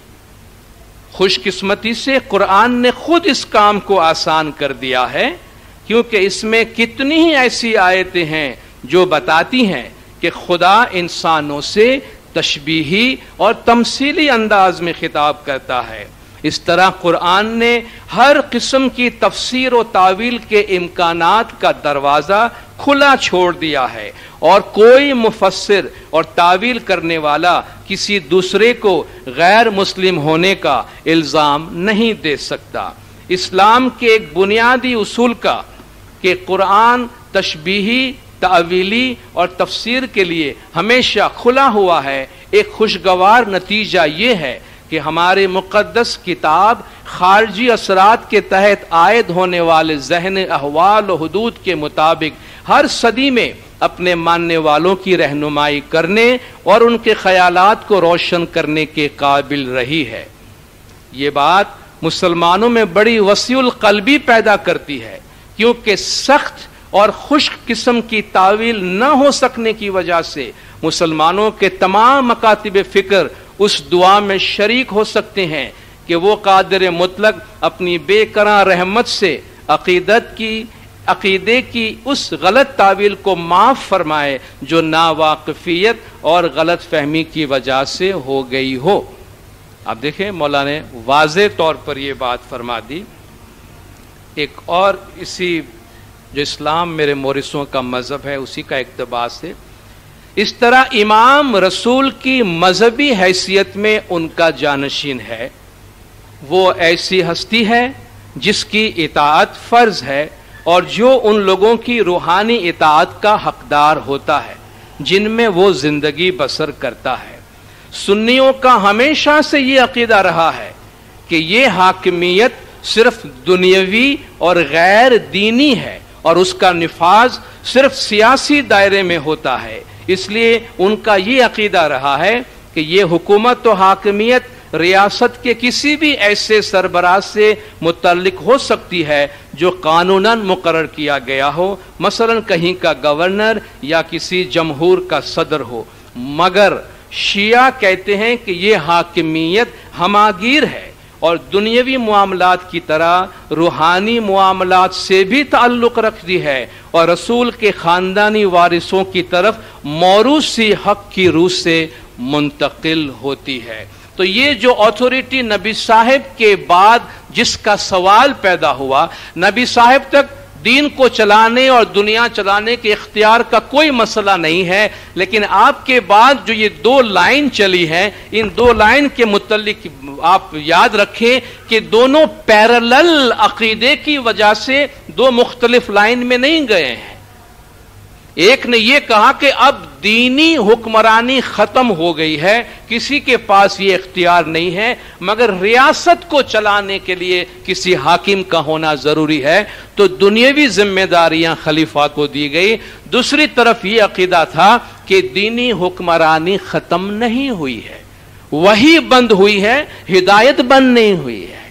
خوش قسمتی سے قرآن نے خود اس کام کو آسان کر دیا ہے، کیونکہ اس میں کتنی ہی ایسی آیتیں ہیں جو بتاتی ہیں کہ خدا انسانوں سے تشبیہی اور تمثیلی انداز میں خطاب کرتا ہے۔ اس طرح قرآن نے ہر قسم کی تفسیر و تعویل کے امکانات کا دروازہ کھلا چھوڑ دیا ہے، اور کوئی مفسر اور تعویل کرنے والا کسی دوسرے کو غیر مسلم ہونے کا الزام نہیں دے سکتا۔ اسلام کے ایک بنیادی اصول کا کہ قرآن تشبیہی، تعویلی اور تفسیر کے لیے ہمیشہ کھلا ہوا ہے، ایک خوشگوار نتیجہ یہ ہے کہ ہمارے مقدس کتاب خارجی اثرات کے تحت عائد ہونے والے ذہن احوال و حدود کے مطابق ہر صدی میں اپنے ماننے والوں کی رہنمائی کرنے اور ان کے خیالات کو روشن کرنے کے قابل رہی ہے۔ یہ بات مسلمانوں میں بڑی وسیع القلبی پیدا کرتی ہے، کیونکہ سخت اور خشک قسم کی تعویل نہ ہو سکنے کی وجہ سے مسلمانوں کے تمام مکاتب فکر اس دعا میں شریک ہو سکتے ہیں کہ وہ قادر مطلق اپنی بے کراں رحمت سے عقیدے کی اس غلط تعویل کو معاف فرمائے جو ناواقفیت اور غلط فہمی کی وجہ سے ہو گئی ہو۔ اب دیکھیں مولا نے واضح طور پر یہ بات فرما دی۔ ایک اور اسی جو اسلام میرے مورثوں کا مذہب ہے اسی کا اقتباس ہے۔ اس طرح امام رسول کی مذہبی حیثیت میں ان کا جانشین ہے، وہ ایسی ہستی ہے جس کی اطاعت فرض ہے اور جو ان لوگوں کی روحانی اطاعت کا حقدار ہوتا ہے جن میں وہ زندگی بسر کرتا ہے۔ سنیوں کا ہمیشہ سے یہ عقیدہ رہا ہے کہ یہ حاکمیت صرف دنیاوی اور غیر دینی ہے اور اس کا نفاذ صرف سیاسی دائرے میں ہوتا ہے۔ اس لیے ان کا یہ عقیدہ رہا ہے کہ یہ حکومت و حاکمیت ریاست کے کسی بھی ایسے سربراہ سے متعلق ہو سکتی ہے جو قانوناً مقرر کیا گیا ہو، مثلا کہیں کا گورنر یا کسی جمہور کا صدر ہو، مگر شیعہ کہتے ہیں کہ یہ حاکمیت ہماگیر ہے اور دنیاوی معاملات کی طرح روحانی معاملات سے بھی تعلق رکھتی ہے اور رسول کے خاندانی وارثوں کی طرف موروثی حق کی روح سے منتقل ہوتی ہے۔ تو یہ جو اتھارٹی نبی صاحب کے بعد جس کا سوال پیدا ہوا، نبی صاحب تک دین کو چلانے اور دنیا چلانے کے اختیار کا کوئی مسئلہ نہیں ہے، لیکن آپ کے بعد جو یہ دو لائن چلی ہیں، ان دو لائن کے متعلق آپ یاد رکھیں کہ دونوں پیرالل عقیدے کی وجہ سے دو مختلف لائن میں نہیں گئے ہیں۔ ایک نے یہ کہا کہ اب دینی حکمرانی ختم ہو گئی ہے، کسی کے پاس یہ اختیار نہیں ہے، مگر ریاست کو چلانے کے لیے کسی حاکم کا ہونا ضروری ہے، تو دنیاوی ذمہ داریاں خلیفہ کو دی گئی۔ دوسری طرف یہ عقیدہ تھا کہ دینی حکمرانی ختم نہیں ہوئی ہے، وہی بند ہوئی ہے، ہدایت بند نہیں ہوئی ہے،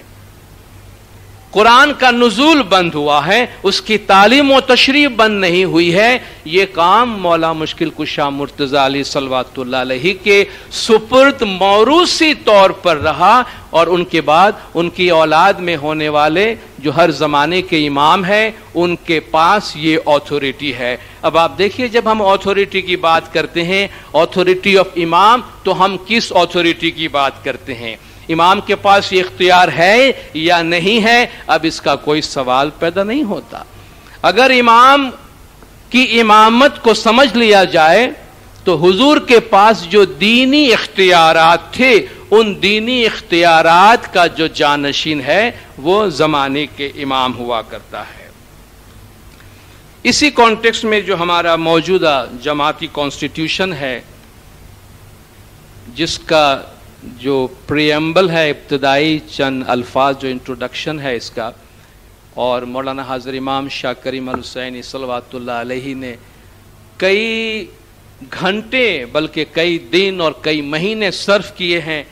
قرآن کا نزول بند ہوا ہے، اس کی تعلیم و تشریح بند نہیں ہوئی ہے۔ یہ کام مولا مشکل کشا مرتضی علی صلوات اللہ علیہ کے سپرد موروثی طور پر رہا، اور ان کے بعد ان کی اولاد میں ہونے والے جو ہر زمانے کے امام ہیں ان کے پاس یہ اتھارٹی ہے۔ اب آپ دیکھیے جب ہم اتھارٹی کی بات کرتے ہیں، اتھارٹی آف امام، تو ہم کس اتھارٹی کی بات کرتے ہیں؟ امام کے پاس یہ اختیار ہے یا نہیں ہے؟ اب اس کا کوئی سوال پیدا نہیں ہوتا۔ اگر امام کی امامت کو سمجھ لیا جائے تو حضور کے پاس جو دینی اختیارات تھے، ان دینی اختیارات کا جو جانشین ہے وہ زمانے کے امام ہوا کرتا ہے۔ اسی کانٹیکسٹ میں جو ہمارا موجودہ جماعتی کانسٹیٹیوشن ہے، جس کا جو پریمبل ہے، ابتدائی چند الفاظ جو انٹروڈکشن ہے اس کا، اور مولانا حاضر امام شاہ کریم الحسینی صلوات اللہ علیہ نے کئی گھنٹے بلکہ کئی دن اور کئی مہینے صرف کیے ہیں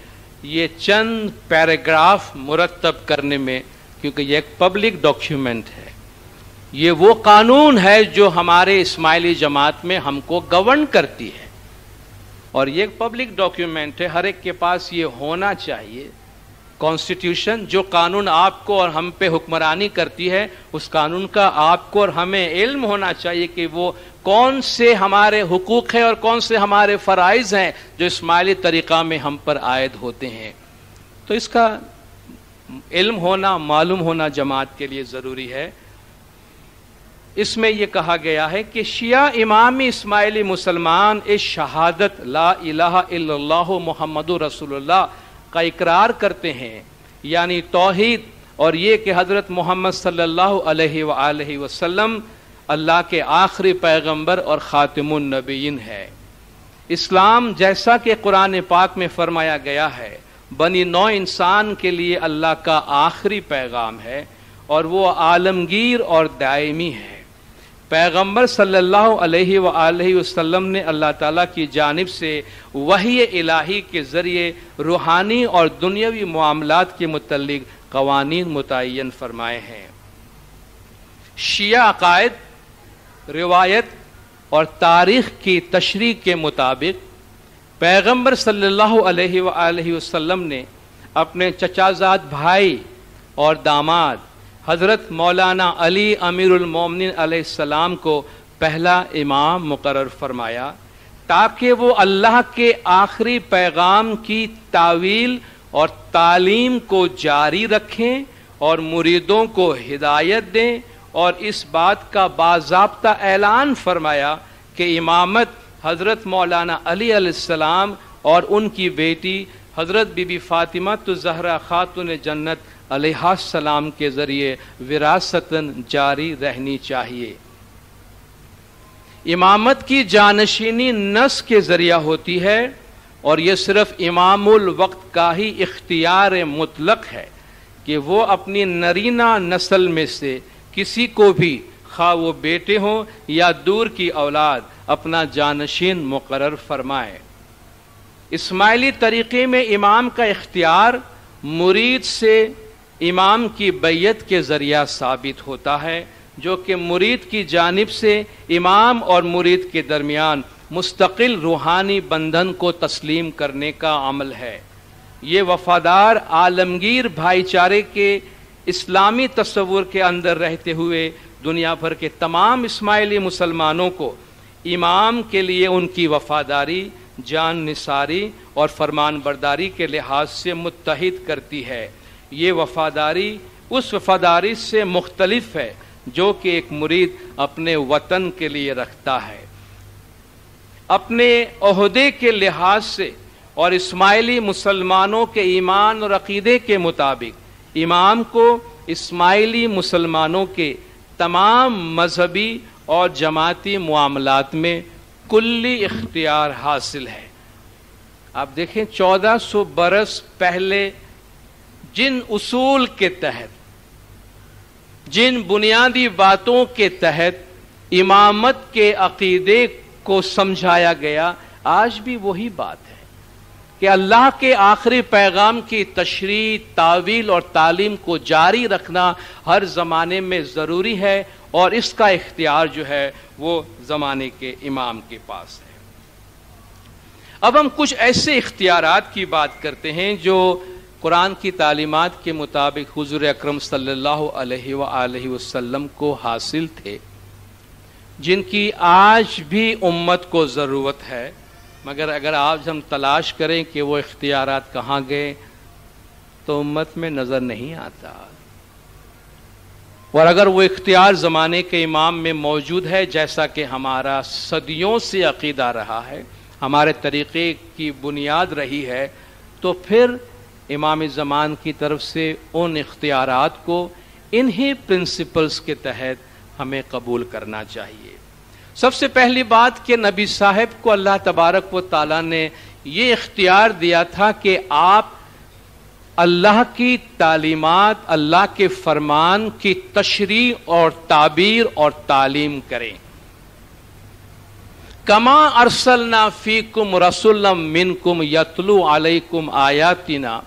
یہ چند پیراگراف مرتب کرنے میں، کیونکہ یہ ایک پبلک ڈاکیومنٹ ہے، یہ وہ قانون ہے جو ہمارے اسماعیلی جماعت میں ہم کو گورن کرتی ہے، اور یہ ایک پبلک ڈاکیومنٹ ہے، ہر ایک کے پاس یہ ہونا چاہیے۔ کانسٹیٹیوشن جو قانون آپ کو اور ہم پہ حکمرانی کرتی ہے، اس قانون کا آپ کو اور ہمیں علم ہونا چاہیے کہ وہ کون سے ہمارے حقوق ہیں اور کون سے ہمارے فرائض ہیں جو اسماعیلی طریقہ میں ہم پر عائد ہوتے ہیں۔ تو اس کا علم ہونا، معلوم ہونا جماعت کے لیے ضروری ہے۔ اس میں یہ کہا گیا ہے کہ شیعہ امام اسماعیلی مسلمان اس شہادت لا الہ الا اللہ محمد رسول اللہ کا اقرار کرتے ہیں، یعنی توحید، اور یہ کہ حضرت محمد صلی اللہ علیہ وآلہ وسلم اللہ کے آخری پیغمبر اور خاتم النبیین ہے۔ اسلام جیسا کہ قرآن پاک میں فرمایا گیا ہے بنی نوع انسان کے لیے اللہ کا آخری پیغام ہے اور وہ عالمگیر اور دائمی ہے۔ پیغمبر صلی اللہ علیہ وآلہ وسلم نے اللہ تعالیٰ کی جانب سے وحی الہی کے ذریعے روحانی اور دنیاوی معاملات کے متعلق قوانین متعین فرمائے ہیں۔ شیعہ عقائد، روایت اور تاریخ کی تشریح کے مطابق پیغمبر صلی اللہ علیہ وآلہ وسلم نے اپنے چچازاد بھائی اور داماد حضرت مولانا علی امیر المومنین علیہ السلام کو پہلا امام مقرر فرمایا تاکہ وہ اللہ کے آخری پیغام کی تعویل اور تعلیم کو جاری رکھیں اور مریدوں کو ہدایت دیں، اور اس بات کا باضابطہ اعلان فرمایا کہ امامت حضرت مولانا علی علیہ السلام اور ان کی بیٹی حضرت بی بی فاطمہ الزہرا خاتون جنت علیہ السلام کے ذریعے وراثتاً جاری رہنی چاہیے۔ امامت کی جانشینی نص کے ذریعہ ہوتی ہے اور یہ صرف امام الوقت کا ہی اختیار مطلق ہے کہ وہ اپنی نرینہ نسل میں سے کسی کو بھی خواہ وہ بیٹے ہوں یا دور کی اولاد اپنا جانشین مقرر فرمائے۔ اسماعیلی طریقے میں امام کا اختیار مرید سے امام کی بیعت کے ذریعہ ثابت ہوتا ہے، جو کہ مرید کی جانب سے امام اور مرید کے درمیان مستقل روحانی بندھن کو تسلیم کرنے کا عمل ہے۔ یہ وفادار عالمگیر بھائی چارے کے اسلامی تصور کے اندر رہتے ہوئے دنیا بھر کے تمام اسماعیلی مسلمانوں کو امام کے لیے ان کی وفاداری، جان نثاری اور فرمان برداری کے لحاظ سے متحد کرتی ہے۔ یہ وفاداری اس وفاداری سے مختلف ہے جو کہ ایک مرید اپنے وطن کے لیے رکھتا ہے۔ اپنے عہدے کے لحاظ سے اور اسماعیلی مسلمانوں کے ایمان اور عقیدے کے مطابق امام کو اسماعیلی مسلمانوں کے تمام مذہبی اور جماعتی معاملات میں کلی اختیار حاصل ہے۔ آپ دیکھیں 1400 برس پہلے جن اصول کے تحت، جن بنیادی باتوں کے تحت امامت کے عقیدے کو سمجھایا گیا، آج بھی وہی بات ہے کہ اللہ کے آخری پیغام کی تشریح، تعویل اور تعلیم کو جاری رکھنا ہر زمانے میں ضروری ہے، اور اس کا اختیار جو ہے وہ زمانے کے امام کے پاس ہے۔ اب ہم کچھ ایسے اختیارات کی بات کرتے ہیں جو قرآن کی تعلیمات کے مطابق حضور اکرم صلی اللہ علیہ وآلہ وسلم کو حاصل تھے، جن کی آج بھی امت کو ضرورت ہے، مگر اگر آج ہم تلاش کریں کہ وہ اختیارات کہاں گئے تو امت میں نظر نہیں آتا، اور اگر وہ اختیار زمانے کے امام میں موجود ہے، جیسا کہ ہمارا صدیوں سے عقیدہ رہا ہے، ہمارے طریقے کی بنیاد رہی ہے، تو پھر امام زمان کی طرف سے ان اختیارات کو انہی پرنسپلز کے تحت ہمیں قبول کرنا چاہیے۔ سب سے پہلی بات کہ نبی صاحب کو اللہ تبارک و تعالیٰ نے یہ اختیار دیا تھا کہ آپ اللہ کی تعلیمات، اللہ کے فرمان کی تشریح اور تعبیر اور تعلیم کریں۔ کما ارسلنا فیکم رسولا منکم یتلو علیکم آیاتنا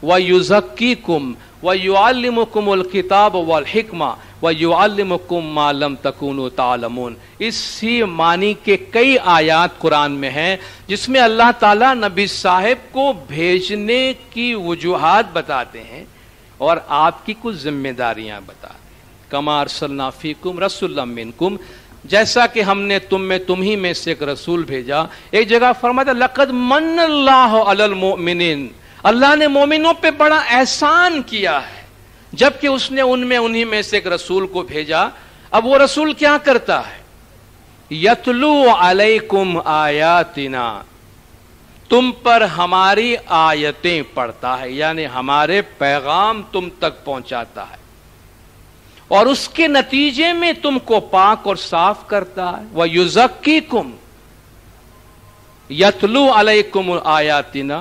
ویزکیکم ویعلمکم الکتاب والحکمہ وَيُعَلِّمُكُم مَّا لَمْ تَكُونُوا تَعْلَمُونَ۔ اسی معنی کے کئی آیات قرآن میں ہیں جس میں اللہ تعالیٰ نبی صاحب کو بھیجنے کی وجوہات بتاتے ہیں اور آپ کی کچھ ذمہ داریاں بتاتے ہیں۔ کما ارسلنا فیکم رسولا منکم، جیسا کہ ہم نے تمہیں میں سے ایک رسول بھیجا۔ ایک جگہ فرماتا لقد من اللہ علی المؤمنین، اللہ نے مومنوں پہ بڑا احسان کیا ہے جبکہ اس نے انہی میں سے ایک رسول کو بھیجا۔ اب وہ رسول کیا کرتا ہے؟ یتلو علیکم آیاتنا، تم پر ہماری آیتیں پڑھتا ہے، یعنی ہمارے پیغام تم تک پہنچاتا ہے، اور اس کے نتیجے میں تم کو پاک اور صاف کرتا ہے۔ وَيُزَكِّيكُمْ، یتلو علیکم آیاتنا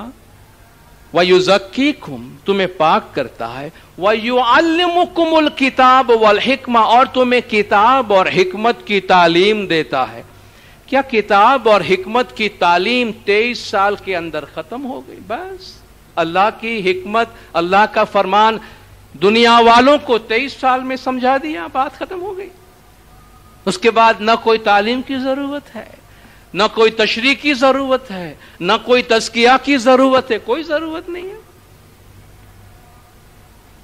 وَيُزَكِّيكُمْ، تمہیں پاک کرتا ہے۔ وَيُعَلِّمُكُمُ الْكِتَابَ وَالْحِكْمَةَ، اور تمہیں کتاب اور حکمت کی تعلیم دیتا ہے۔ کیا کتاب اور حکمت کی تعلیم 23 سال کے اندر ختم ہو گئی؟ بس اللہ کی حکمت، اللہ کا فرمان دنیا والوں کو 23 سال میں سمجھا دیا، بات ختم ہو گئی۔ اس کے بعد نہ کوئی تعلیم کی ضرورت ہے، نہ کوئی تشریح کی ضرورت ہے، نہ کوئی تزکیہ کی ضرورت ہے، کوئی ضرورت نہیں ہے۔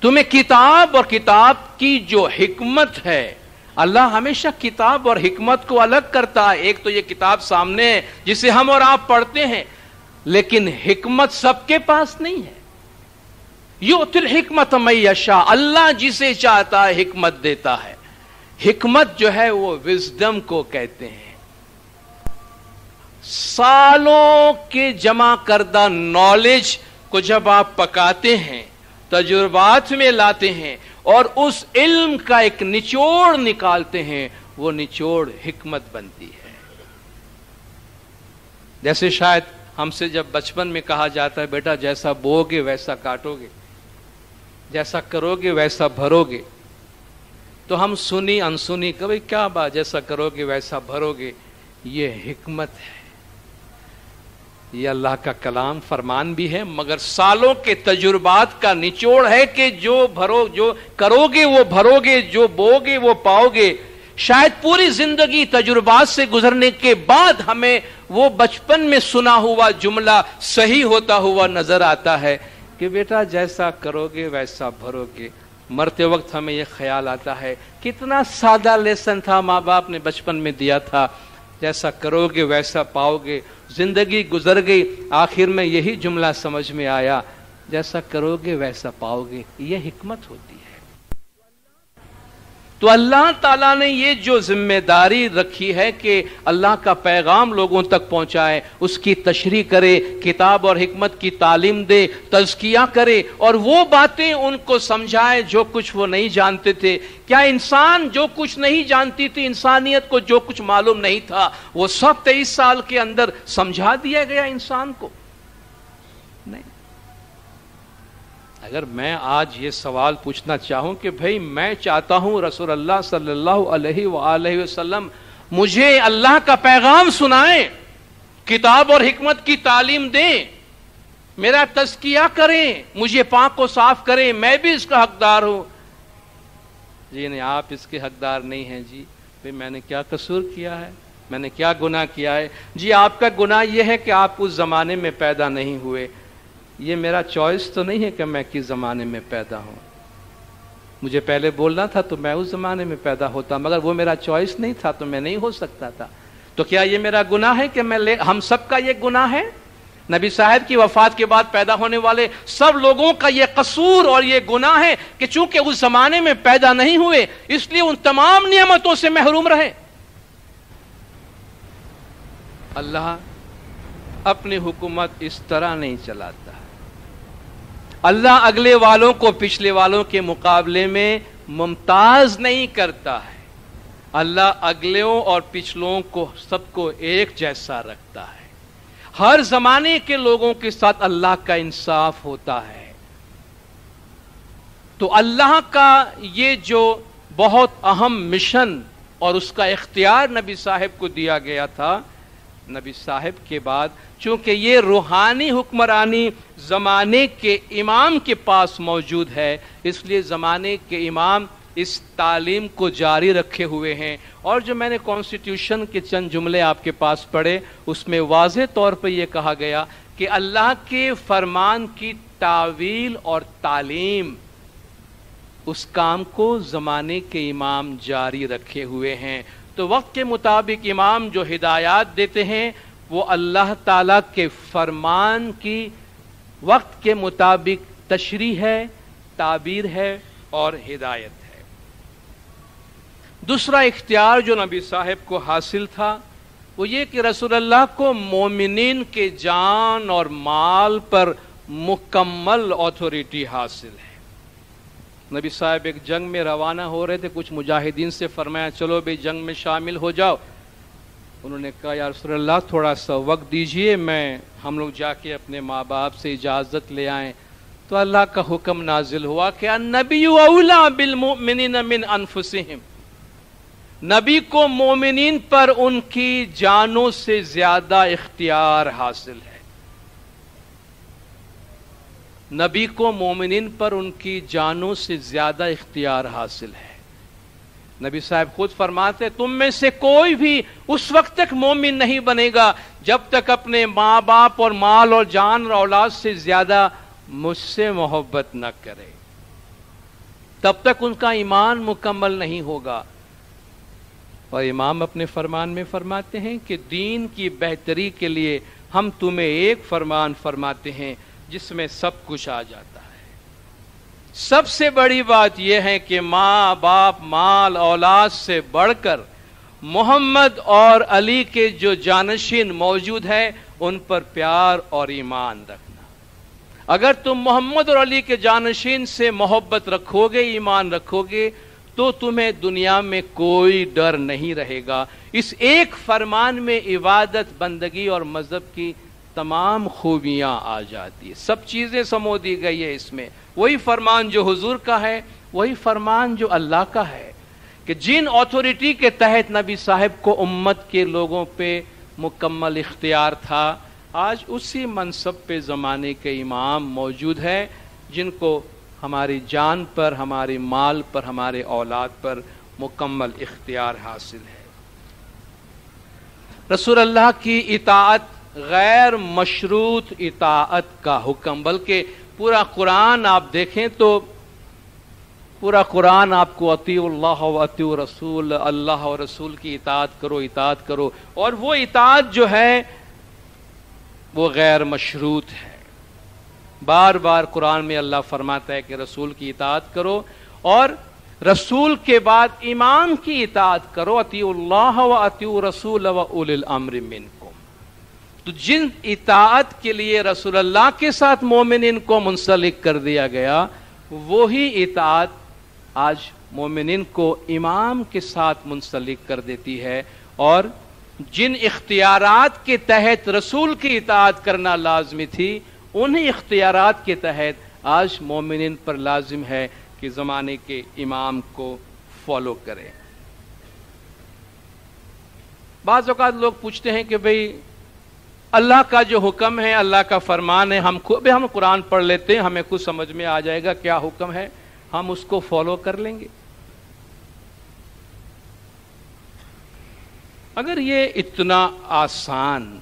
تمہیں کتاب اور کتاب کی جو حکمت ہے، اللہ ہمیشہ کتاب اور حکمت کو الگ کرتا ہے. ایک تو یہ کتاب سامنے ہے جسے ہم اور آپ پڑھتے ہیں، لیکن حکمت سب کے پاس نہیں ہے. یؤتی الحکمت من یشاء، اللہ جسے چاہتا ہے حکمت دیتا ہے. حکمت جو ہے وہ وزڈم کو کہتے ہیں. سالوں کے جمع کردہ نالج کو جب آپ پکاتے ہیں، تجربات میں لاتے ہیں اور اس علم کا ایک نچوڑ نکالتے ہیں، وہ نچوڑ حکمت بنتی ہے. جیسے شاید ہم سے جب بچپن میں کہا جاتا ہے بیٹا جیسا بو گے ویسا کاٹو گے، جیسا کرو گے ویسا بھرو گے، تو ہم سنی انسنی کبھی کیا بات، جیسا کرو گے ویسا بھرو گے. یہ حکمت ہے، یہ اللہ کا کلام فرمان بھی ہے، مگر سالوں کے تجربات کا نچوڑ ہے کہ جو کرو گے وہ بھرو گے، جو بو گے وہ پاؤ گے. شاید پوری زندگی تجربات سے گزرنے کے بعد ہمیں وہ بچپن میں سنا ہوا جملہ صحیح ہوتا ہوا نظر آتا ہے کہ بیٹا جیسا کرو گے ویسا بھرو گے. مرتے وقت ہمیں یہ خیال آتا ہے کتنا سادہ لیسن تھا ماں باپ نے بچپن میں دیا تھا، جیسا کرو گے ویسا پاؤ گے. زندگی گزر گئی، آخر میں یہی جملہ سمجھ میں آیا، جیسا کرو گے ویسا پاؤ گے. یہ حکمت ہوتی ہے. تو اللہ تعالیٰ نے یہ جو ذمہ داری رکھی ہے کہ اللہ کا پیغام لوگوں تک پہنچائے، اس کی تشریح کرے، کتاب اور حکمت کی تعلیم دے، تزکیہ کرے اور وہ باتیں ان کو سمجھائے جو کچھ وہ نہیں جانتے تھے. کیا انسان جو کچھ نہیں جانتی تھی، انسانیت کو جو کچھ معلوم نہیں تھا، وہ سب 23 سال کے اندر سمجھا دیا گیا انسان کو؟ نہیں. اگر میں آج یہ سوال پوچھنا چاہوں کہ بھئی میں چاہتا ہوں رسول اللہ صلی اللہ علیہ وآلہ وسلم مجھے اللہ کا پیغام سنائیں، کتاب اور حکمت کی تعلیم دیں، میرا تزکیہ کریں، مجھے پاک و صاف کریں، میں بھی اس کا حقدار ہوں. جی نہیں، آپ اس کے حقدار نہیں ہیں. جی بھئی میں نے کیا قصور کیا ہے، میں نے کیا گناہ کیا ہے؟ جی آپ کا گناہ یہ ہے کہ آپ اس زمانے میں پیدا نہیں ہوئے. یہ میرا چوائس تو نہیں ہے کہ میں کس زمانے میں پیدا ہوں. مجھے پہلے بولنا تھا تو میں اس زمانے میں پیدا ہوتا، مگر وہ میرا چوائس نہیں تھا تو میں نہیں ہو سکتا تھا. تو کیا یہ میرا گناہ ہے کہ ہم سب کا یہ گناہ ہے؟ نبی صاحب کی وفات کے بعد پیدا ہونے والے سب لوگوں کا یہ قصور اور یہ گناہ ہے کہ چونکہ اس زمانے میں پیدا نہیں ہوئے اس لیے ان تمام نعمتوں سے محروم رہے. اللہ اپنی حکومت اس طرح نہیں چلاتا. اللہ اگلے والوں کو پچھلے والوں کے مقابلے میں ممتاز نہیں کرتا ہے. اللہ اگلوں اور پچھلوں کو سب کو ایک جیسا رکھتا ہے. ہر زمانے کے لوگوں کے ساتھ اللہ کا انصاف ہوتا ہے. تو اللہ کا یہ جو بہت اہم مشن اور اس کا اختیار نبی صاحب کو دیا گیا تھا، نبی صاحب کے بعد چونکہ یہ روحانی حکمرانی زمانے کے امام کے پاس موجود ہے، اس لیے زمانے کے امام اس تعلیم کو جاری رکھے ہوئے ہیں. اور جو میں نے کانسٹیٹیوشن کے چند جملے آپ کے پاس پڑھے اس میں واضح طور پر یہ کہا گیا کہ اللہ کے فرمان کی تعویل اور تعلیم، اس کام کو زمانے کے امام جاری رکھے ہوئے ہیں. تو وقت کے مطابق امام جو ہدایات دیتے ہیں وہ اللہ تعالیٰ کے فرمان کی وقت کے مطابق تشریح ہے، تعبیر ہے اور ہدایت ہے. دوسرا اختیار جو نبی صاحب کو حاصل تھا وہ یہ کہ رسول اللہ کو مومنین کے جان اور مال پر مکمل اتھارٹی حاصل ہے. نبی صاحب ایک جنگ میں روانہ ہو رہے تھے، کچھ مجاہدین سے فرمایا چلو بھئی جنگ میں شامل ہو جاؤ. انہوں نے کہا یا رسول اللہ تھوڑا سا وقت دیجئے، ہم لوگ جا کے اپنے ماں باپ سے اجازت لے آئیں. تو اللہ کا حکم نازل ہوا کہ النبی اولیٰ بالمؤمنین من انفسہم، نبی کو مومنین پر ان کی جانوں سے زیادہ اختیار حاصل ہے. نبی کو مومنین پر ان کی جانوں سے زیادہ اختیار حاصل ہے. نبی صاحب خود فرماتے تم میں سے کوئی بھی اس وقت تک مومن نہیں بنے گا جب تک اپنے ماں باپ اور مال اور جان اور اولاد سے زیادہ مجھ سے محبت نہ کرے. تب تک ان کا ایمان مکمل نہیں ہوگا. اور امام اپنے فرمان میں فرماتے ہیں کہ دین کی بہتری کے لیے ہم تمہیں ایک فرمان فرماتے ہیں جس میں سب کچھ آ جاتا ہے. سب سے بڑی بات یہ ہے کہ ماں باپ مال اولاد سے بڑھ کر محمد اور علی کے جو جانشین موجود ہیں ان پر پیار اور ایمان رکھنا. اگر تم محمد اور علی کے جانشین سے محبت رکھو گے ایمان رکھو گے تو تمہیں دنیا میں کوئی ڈر نہیں رہے گا. اس ایک فرمان میں عبادت بندگی اور مذہب کی تمام خوبیاں آ جاتی ہیں. سب چیزیں سمو دی گئی ہے اس میں. وہی فرمان جو حضور کا ہے وہی فرمان جو اللہ کا ہے کہ جن اتھارٹی کے تحت نبی صاحب کو امت کے لوگوں پہ مکمل اختیار تھا آج اسی منصب پہ زمانے کے امام موجود ہیں جن کو ہماری جان پر ہمارے مال پر ہمارے اولاد پر مکمل اختیار حاصل ہے. رسول اللہ کی اطاعت غیر مشروط اطاعت کا حکم، بلکہ پورا قرآن آپ دیکھیں تو پورا قرآن آپ کو اطیعوا اللہ و اطیعوا رسول، اللہ اور رسول کی اطاعت کرو، اور وہ اطاعت جو ہے وہ غیر مشروط ہے. بار بار قرآن میں اللہ فرماتا ہے کہ رسول کی اطاعت کرو اور رسول کے بعد امام کی اطاعت کرو. اطیعوا اللہ و اطیعوا رسول و اولی الامر منکم. تو جن اطاعت کے لیے رسول اللہ کے ساتھ مومنین کو منسلک کر دیا گیا وہی اطاعت آج مومنین کو امام کے ساتھ منسلک کر دیتی ہے. اور جن اختیارات کے تحت رسول کی اطاعت کرنا لازمی تھی انہی اختیارات کے تحت آج مومنین پر لازم ہے کہ زمانے کے امام کو فالو کریں. بعض اوقات لوگ پوچھتے ہیں کہ بھئی اللہ کا جو حکم ہے اللہ کا فرمان ہے ہم قرآن پڑھ لیتے ہیں ہمیں کچھ سمجھ میں آ جائے گا کیا حکم ہے ہم اس کو فالو کر لیں گے. اگر یہ اتنا آسان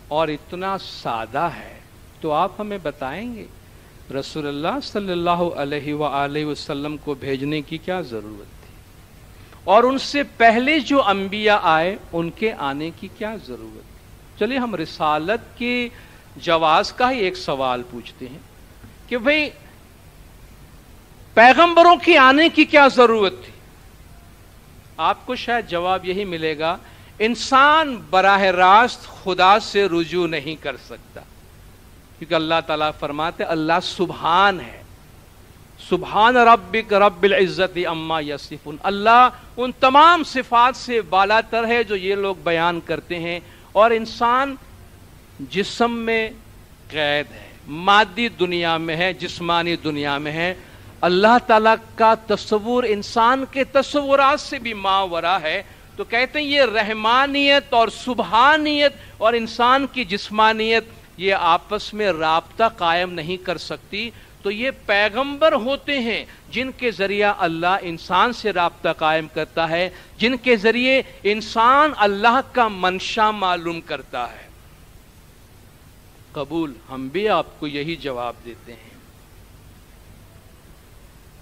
اور اتنا سادہ ہے تو آپ ہمیں بتائیں گے رسول اللہ صلی اللہ علیہ وآلہ وسلم کو بھیجنے کی کیا ضرورت تھی اور ان سے پہلے جو انبیاء آئے ان کے آنے کی کیا ضرورت تھی. چلیے ہم رسالت کی جواز کا ہی ایک سوال پوچھتے ہیں کہ بھئی پیغمبروں کے آنے کی کیا ضرورت تھی. آپ کو شاید جواب یہی ملے گا انسان براہ راست خدا سے رجوع نہیں کر سکتا کیونکہ اللہ تعالیٰ فرماتے اللہ سبحان ہے، سبحان ربک رب العزت عما یصفون. اللہ ان تمام صفات سے بالا تر ہے جو یہ لوگ بیان کرتے ہیں. اور انسان جسم میں قید ہے، مادی دنیا میں ہے، جسمانی دنیا میں ہے. اللہ تعالیٰ کا تصور انسان کے تصورات سے بھی ماورا ہے. تو کہتے ہیں یہ رحمانیت اور سبحانیت اور انسان کی جسمانیت یہ آپس میں رابطہ قائم نہیں کر سکتی. تو یہ پیغمبر ہوتے ہیں جن کے ذریعہ اللہ انسان سے رابطہ قائم کرتا ہے، جن کے ذریعے انسان اللہ کا منشا معلوم کرتا ہے. قبول، ہم بھی آپ کو یہی جواب دیتے ہیں.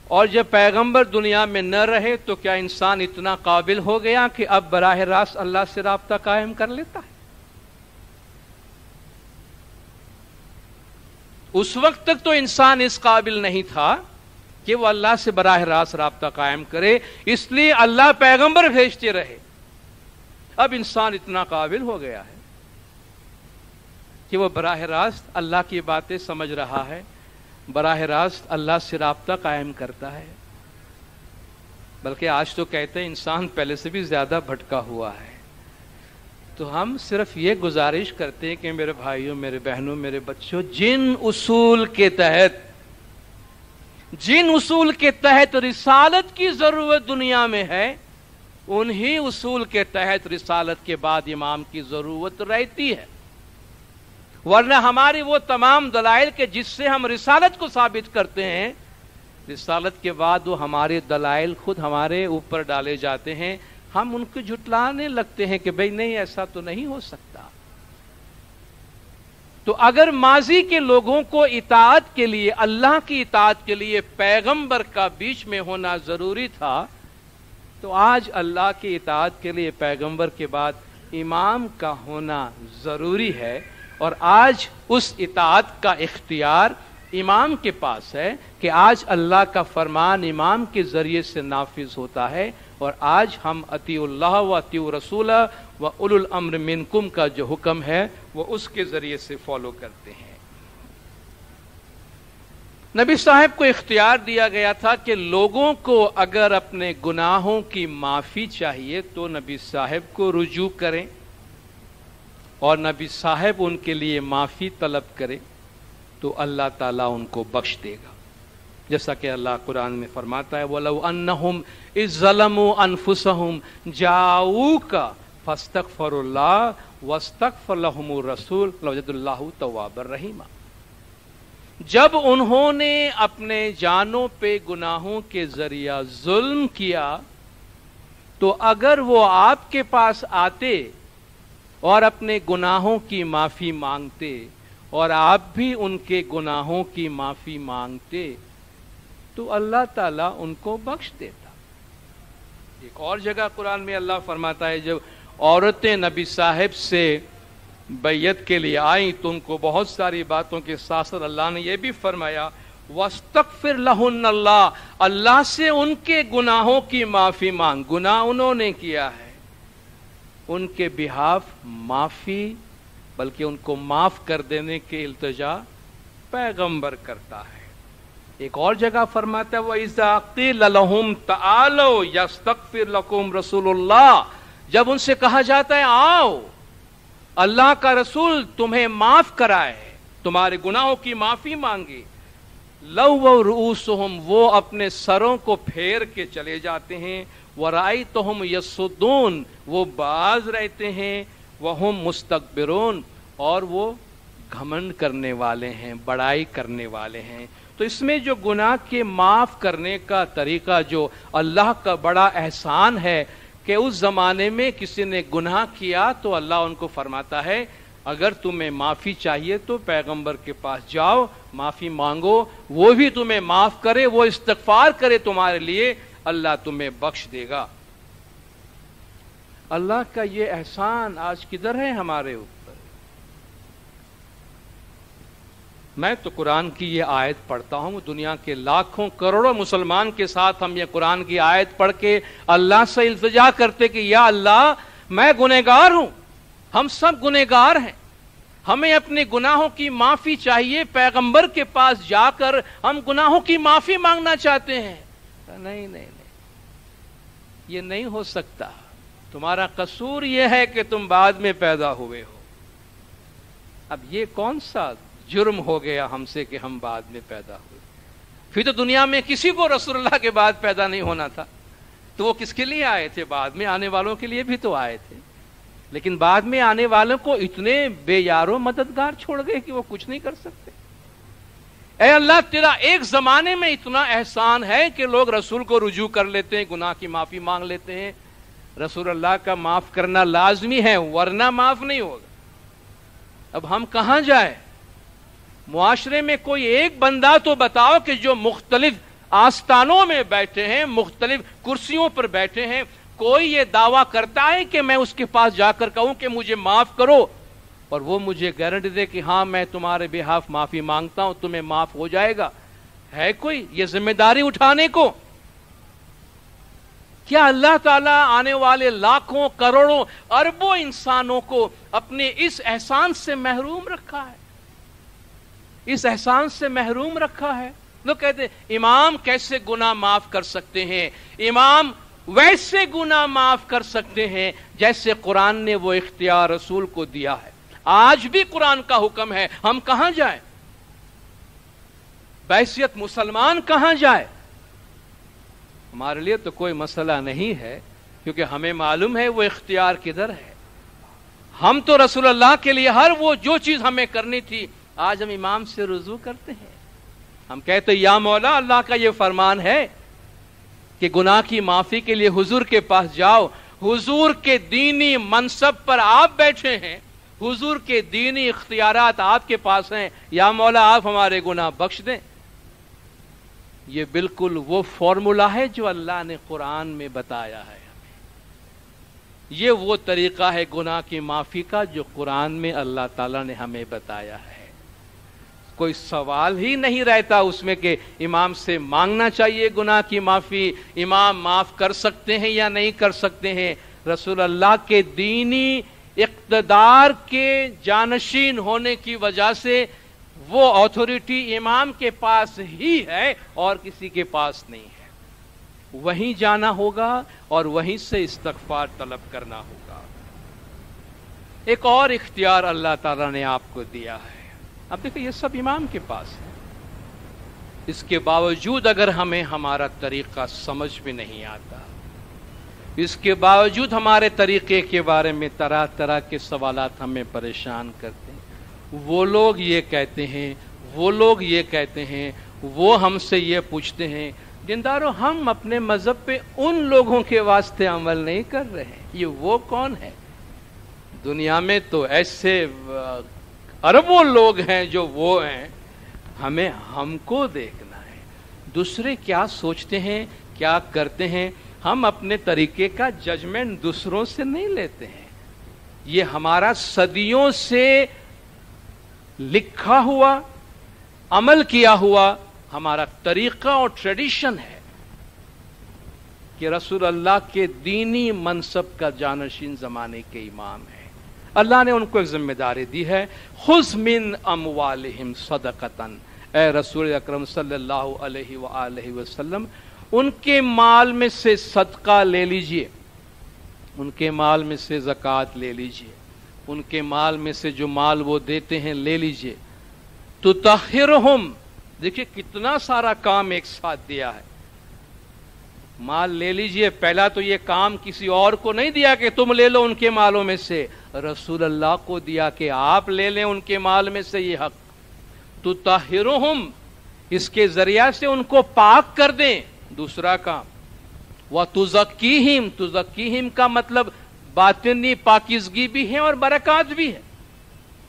اور جب پیغمبر دنیا میں نہ رہے تو کیا انسان اتنا قابل ہو گیا کہ اب براہ راست اللہ سے رابطہ قائم کر لیتا ہے؟ اس وقت تک تو انسان اس قابل نہیں تھا کہ وہ اللہ سے براہ راست رابطہ قائم کرے، اس لیے اللہ پیغمبر بھیجتے رہے. اب انسان اتنا قابل ہو گیا ہے کہ وہ براہ راست اللہ کی باتیں سمجھ رہا ہے، براہ راست اللہ سے رابطہ قائم کرتا ہے. بلکہ آج تو کہتے ہیں انسان پہلے سے بھی زیادہ بھٹکا ہوا ہے. تو ہم صرف یہ گزارش کرتے ہیں کہ میرے بھائیوں میرے بہنوں میرے بچوں جن اصول کے تحت رسالت کی ضرورت دنیا میں ہے انہی اصول کے تحت رسالت کے بعد امام کی ضرورت رہتی ہے. ورنہ ہماری وہ تمام دلائل کے جس سے ہم رسالت کو ثابت کرتے ہیں رسالت کے بعد وہ ہمارے دلائل خود ہمارے اوپر ڈالے جاتے ہیں. ہم ان کو جھٹلانے لگتے ہیں کہ بھئی نہیں ایسا تو نہیں ہو سکتا. تو اگر ماضی کے لوگوں کو اطاعت کے لیے، اللہ کی اطاعت کے لیے پیغمبر کا بیچ میں ہونا ضروری تھا، تو آج اللہ کی اطاعت کے لیے پیغمبر کے بعد امام کا ہونا ضروری ہے، اور آج اس اطاعت کا اختیار امام کے پاس ہے کہ آج اللہ کا فرمان امام کے ذریعے سے نافذ ہوتا ہے، اور آج ہم اطیعوا اللہ و اطیعوا الرسول و اولو الامر منکم کا جو حکم ہے وہ اس کے ذریعے سے فالو کرتے ہیں۔ نبی صاحب کو اختیار دیا گیا تھا کہ لوگوں کو اگر اپنے گناہوں کی معافی چاہیے تو نبی صاحب کو رجوع کریں، اور نبی صاحب ان کے لیے معافی طلب کرے تو اللہ تعالیٰ ان کو بخش دے گا، جیسا کہ اللہ قرآن میں فرماتا ہے وَلَوْ أَنَّهُمْ إِذْ ظَلَمُوا أَنفُسَهُمْ جَاءُوكَ فَاسْتَغْفَرُوا اللَّهَ وَاسْتَغْفَرَ لَهُمُ الرَّسُولُ لَوَجَدُوا اللَّهَ تَوَّابًا رَحِيمًا۔ جب انہوں نے اپنے جانوں پہ گناہوں کے ذریعہ ظلم کیا تو اگر وہ آپ کے پاس آتے اور اپنے گناہوں کی معافی مانگتے اور آپ بھی ان کے گناہوں کی معافی مانگتے تو اللہ تعالیٰ ان کو بخش دیتا۔ ایک اور جگہ قرآن میں اللہ فرماتا ہے جب عورتیں نبی صاحب سے بیعت کے لیے آئیں تو ان کو بہت ساری باتوں کے ساتھ ساتھ اللہ نے یہ بھی فرمایا وَاسْتَغْفِرْ لَهُنَّ اللَّهُ، اللہ سے ان کے گناہوں کی معافی مانگ، گناہ انہوں نے کیا ہے، ان کے بہاف معافی، بلکہ ان کو معاف کر دینے کے التجا پیغمبر کرتا ہے۔ ایک اور جگہ فرماتا ہے وَإِذَا قِيلَ لَهُمْ تَعَالَوْا يَسْتَغْفِرْ لَكُمْ رَسُولُ اللَّهِ، جب ان سے کہا جاتا ہے آؤ اللہ کا رسول تمہیں معاف کرائے، تمہارے گناہوں کی معافی مانگے، لَوَّوْا رُؤُوسُهُمْ، وہ اپنے سروں کو پھیر کے چلے جاتے ہیں، وَرَأَيْتَهُمْ يَصُدُّونَ، وہ باز رہتے ہیں، وَهُمْ مُسْتَكْبِرُونَ، اور وہ گھمنڈ کرنے والے ہیں، بڑائی کرنے والے ہیں۔ تو اس میں جو گناہ کے معاف کرنے کا طریقہ جو اللہ کا بڑا احسان ہے کہ اس زمانے میں کسی نے گناہ کیا تو اللہ ان کو فرماتا ہے اگر تمہیں معافی چاہیے تو پیغمبر کے پاس جاؤ، معافی مانگو، وہ بھی تمہیں معاف کرے، وہ استغفار کرے تمہارے لیے، اللہ تمہیں بخش دے گا۔ اللہ کا یہ احسان آج کدھر ہے ہمارے اوپر؟ میں تو قرآن کی یہ آیت پڑھتا ہوں، دنیا کے لاکھوں کروڑوں مسلمان کے ساتھ ہم یہ قرآن کی آیت پڑھ کے اللہ سے التجا کرتے کہ یا اللہ میں گنہگار ہوں، ہم سب گنہگار ہیں، ہمیں اپنے گناہوں کی معافی چاہیے، پیغمبر کے پاس جا کر ہم گناہوں کی معافی مانگنا چاہتے ہیں۔ نہیں نہیں نہیں، یہ نہیں ہو سکتا، تمہارا قصور یہ ہے کہ تم بعد میں پیدا ہوئے ہو۔ اب یہ کون سا جرم ہو گیا ہم سے کہ ہم بعد میں پیدا ہوئے؟ پھر تو دنیا میں کسی کو رسول اللہ کے بعد پیدا نہیں ہونا تھا، تو وہ کس کے لیے آئے تھے؟ بعد میں آنے والوں کے لیے بھی تو آئے تھے، لیکن بعد میں آنے والوں کو اتنے بے یارو مددگار چھوڑ گئے کہ وہ کچھ نہیں کر سکتے۔ اے اللہ تیرا ایک زمانے میں اتنا احسان ہے کہ لوگ رسول کو رجوع کر لیتے ہیں، گناہ کی معافی مانگ لیتے ہیں، رسول اللہ کا معاف کرنا لازمی ہے ورنہ معاف نہیں ہوگا۔ اب ہم کہاں جائیں؟ معاشرے میں کوئی ایک بندہ تو بتاؤ کہ جو مختلف آستانوں میں بیٹھے ہیں، مختلف کرسیوں پر بیٹھے ہیں، کوئی یہ دعویٰ کرتا ہے کہ میں اس کے پاس جا کر کہوں کہ مجھے معاف کرو اور وہ مجھے گارنٹی دے کہ ہاں میں تمہارے بہاف معافی مانگتا ہوں، تمہیں معاف ہو جائے گا؟ ہے کوئی یہ ذمہ داری اٹھانے کو؟ کیا اللہ تعالیٰ آنے والے لاکھوں کروڑوں اربوں انسانوں کو اپنے اس احسان سے محروم رکھا ہے؟ اس احسان سے محروم رکھا ہے؟ لوگ کہتے ہیں امام کیسے گناہ معاف کر سکتے ہیں؟ امام ویسے گناہ معاف کر سکتے ہیں جیسے قرآن نے وہ اختیار رسول کو دیا ہے۔ آج بھی قرآن کا حکم ہے، ہم کہاں جائیں؟ بحیثیت مسلمان کہاں جائے؟ ہمارے لیے تو کوئی مسئلہ نہیں ہے کیونکہ ہمیں معلوم ہے وہ اختیار کدھر ہے۔ ہم تو رسول اللہ کے لیے ہر وہ جو چیز ہمیں کرنی تھی آج ہم امام سے رجوع کرتے ہیں، ہم کہتے یا مولا اللہ کا یہ فرمان ہے کہ گناہ کی معافی کے لیے حضور کے پاس جاؤ، حضور کے دینی منصب پر آپ بیٹھے ہیں، حضور کے دینی اختیارات آپ کے پاس ہیں، یا مولا آپ ہمارے گناہ بخش دیں۔ یہ بالکل وہ فارمولا ہے جو اللہ نے قرآن میں بتایا ہے ہمیں۔ یہ وہ طریقہ ہے گناہ کی معافی کا جو قرآن میں اللہ تعالیٰ نے ہمیں بتایا ہے۔ کوئی سوال ہی نہیں رہتا اس میں کہ امام سے مانگنا چاہیے گناہ کی معافی، امام معاف کر سکتے ہیں یا نہیں کر سکتے ہیں۔ رسول اللہ کے دینی اقتدار کے جانشین ہونے کی وجہ سے وہ اتھارٹی امام کے پاس ہی ہے اور کسی کے پاس نہیں ہے۔ وہیں جانا ہوگا اور وہیں سے استغفار طلب کرنا ہوگا۔ ایک اور اختیار اللہ تعالیٰ نے آپ کو دیا ہے۔ اب دیکھیں یہ سب امام کے پاس ہے، اس کے باوجود اگر ہمیں ہمارا طریقہ سمجھ میں نہیں آتا، اس کے باوجود ہمارے طریقے کے بارے میں طرح طرح کے سوالات ہمیں پریشان کرتے ہیں، وہ لوگ یہ کہتے ہیں، وہ لوگ یہ کہتے ہیں، وہ ہم سے یہ پوچھتے ہیں، دینداروں ہم اپنے مذہب پہ ان لوگوں کے واسطے عمل نہیں کر رہے ہیں۔ یہ وہ کون ہے؟ دنیا میں تو ایسے اربوں لوگ ہیں جو وہ ہیں، ہمیں ہم کو دیکھنا ہے، دوسرے کیا سوچتے ہیں، کیا کرتے ہیں۔ ہم اپنے طریقے کا ججمنٹ دوسروں سے نہیں لیتے ہیں، یہ ہمارا صدیوں سے لکھا ہوا، عمل کیا ہوا ہمارا طریقہ اور ٹریڈیشن ہے کہ رسول اللہ کے دینی منصب کا جانشین زمانے کے امام ہیں۔ اللہ نے ان کو ایک ذمہ داری دی ہے، خذ من اموالہم صدقۃ، اے رسول اکرم صلی اللہ علیہ وآلہ وسلم ان کے مال میں سے صدقہ لے لیجئے، ان کے مال میں سے زکوٰۃ لے لیجئے، ان کے مال میں سے جو مال وہ دیتے ہیں لے لیجئے۔ تطہرہم، دیکھیے کتنا سارا کام ایک ساتھ دیا ہے۔ مال لے لیجئے، پہلا تو یہ کام کسی اور کو نہیں دیا کہ تم لے لو ان کے مالوں میں سے، رسول اللہ کو دیا کہ آپ لے لیں ان کے مال میں سے یہ حق۔ تطہرہم، اس کے ذریعہ سے ان کو پاک کر دیں، دوسرا کام۔ وتزکیہم، تزکیہم کا مطلب باطنی پاکیزگی بھی ہے اور برکات بھی ہے،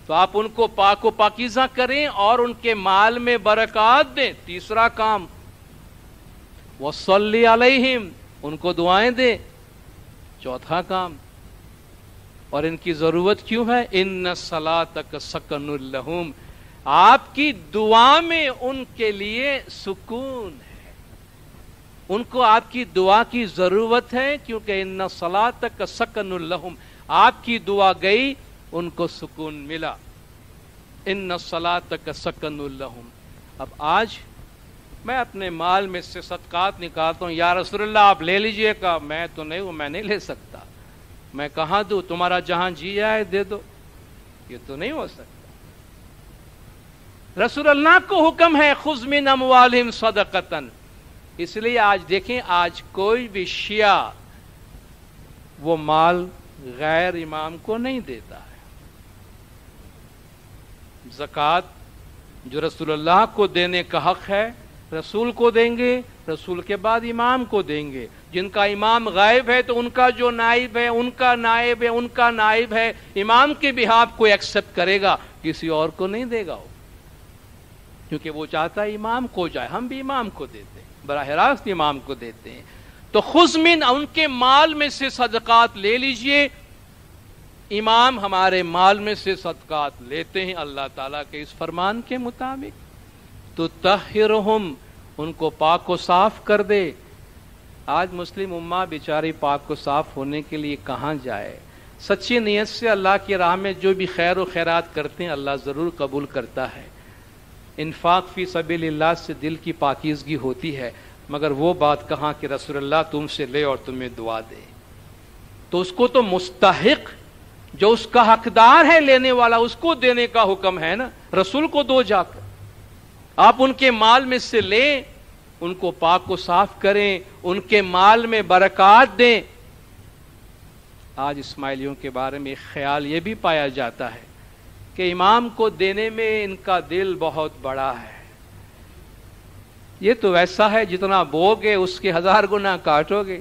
تو آپ ان کو پاک و پاکیزہ کریں اور ان کے مال میں برکات دیں، تیسرا کام۔ وصلی علیہم، ان کو دعائیں دیں، چوتھا کام۔ اور ان کی ضرورت کیوں ہے؟ ان صلاتک سکن لہم، آپ کی دعا میں ان کے لیے سکون ہے، ان کو آپ کی دعا کی ضرورت ہے، کیونکہ ان صلاتک سکن لہم، آپ کی دعا گئی ان کو سکون ملا۔ ان صلاتک سکن لہم۔ اب آج میں اپنے مال میں سے صدقات نکالتا ہوں، یا رسول اللہ آپ لے لیجئے گا، میں تو نہیں ہوں، میں نہیں لے سکتا، میں کہاں دوں، تمہارا جہاں جی آئے دے دو، یہ تو نہیں ہو سکتا۔ رسول اللہ کو حکم ہے خذ من اموالہم صدقۃ، اس لیے آج دیکھیں، آج کوئی بھی شیعہ وہ مال غیر امام کو نہیں دیتا ہے۔ زکوٰۃ جو رسول اللہ کو دینے کا حق ہے رسول کو دیں گے، رسول کے بعد امام کو دیں گے۔ جن کا امام غائب ہے تو ان کا جو نائب ہے، ان کا نائب ہے، ان کا نائب ہے، امام کے بہاف کو ایکسپٹ کرے گا، کسی اور کو نہیں دے گا وہ، کیونکہ وہ چاہتا ہے امام کو جائے۔ ہم بھی امام کو دیتے ہیں، براہ راست امام کو دیتے ہیں۔ تو خذ من، ان کے مال میں سے صدقات لے لیجئے۔ امام ہمارے مال میں سے صدقات لیتے ہیں اللہ تعالیٰ کے اس فرمان کے مطابق۔ تو طہرہم، ان کو پاک و صاف کر دے۔ آج مسلم امہ بیچاری پاک و صاف ہونے کے لیے کہاں جائے؟ سچی نیت سے اللہ کی راہ میں جو بھی خیر و خیرات کرتے ہیں اللہ ضرور قبول کرتا ہے۔ انفاق فی سبیل اللہ سے دل کی پاکیزگی ہوتی ہے، مگر وہ بات کہاں کہ رسول اللہ تم سے لے اور تمہیں دعا دے۔ تو اس کو تو مستحق، جو اس کا حقدار ہے لینے والا، اس کو دینے کا حکم ہے نا، رسول کو دو جا کر۔ آپ ان کے مال میں سے لیں، ان کو پاک و صاف کریں، ان کے مال میں برکات دیں۔ آج اسماعیلیوں کے بارے میں ایک خیال یہ بھی پایا جاتا ہے کہ امام کو دینے میں ان کا دل بہت بڑا ہے، یہ تو ویسا ہے جتنا بو گے اس کے 1000 گنا کاٹو گے،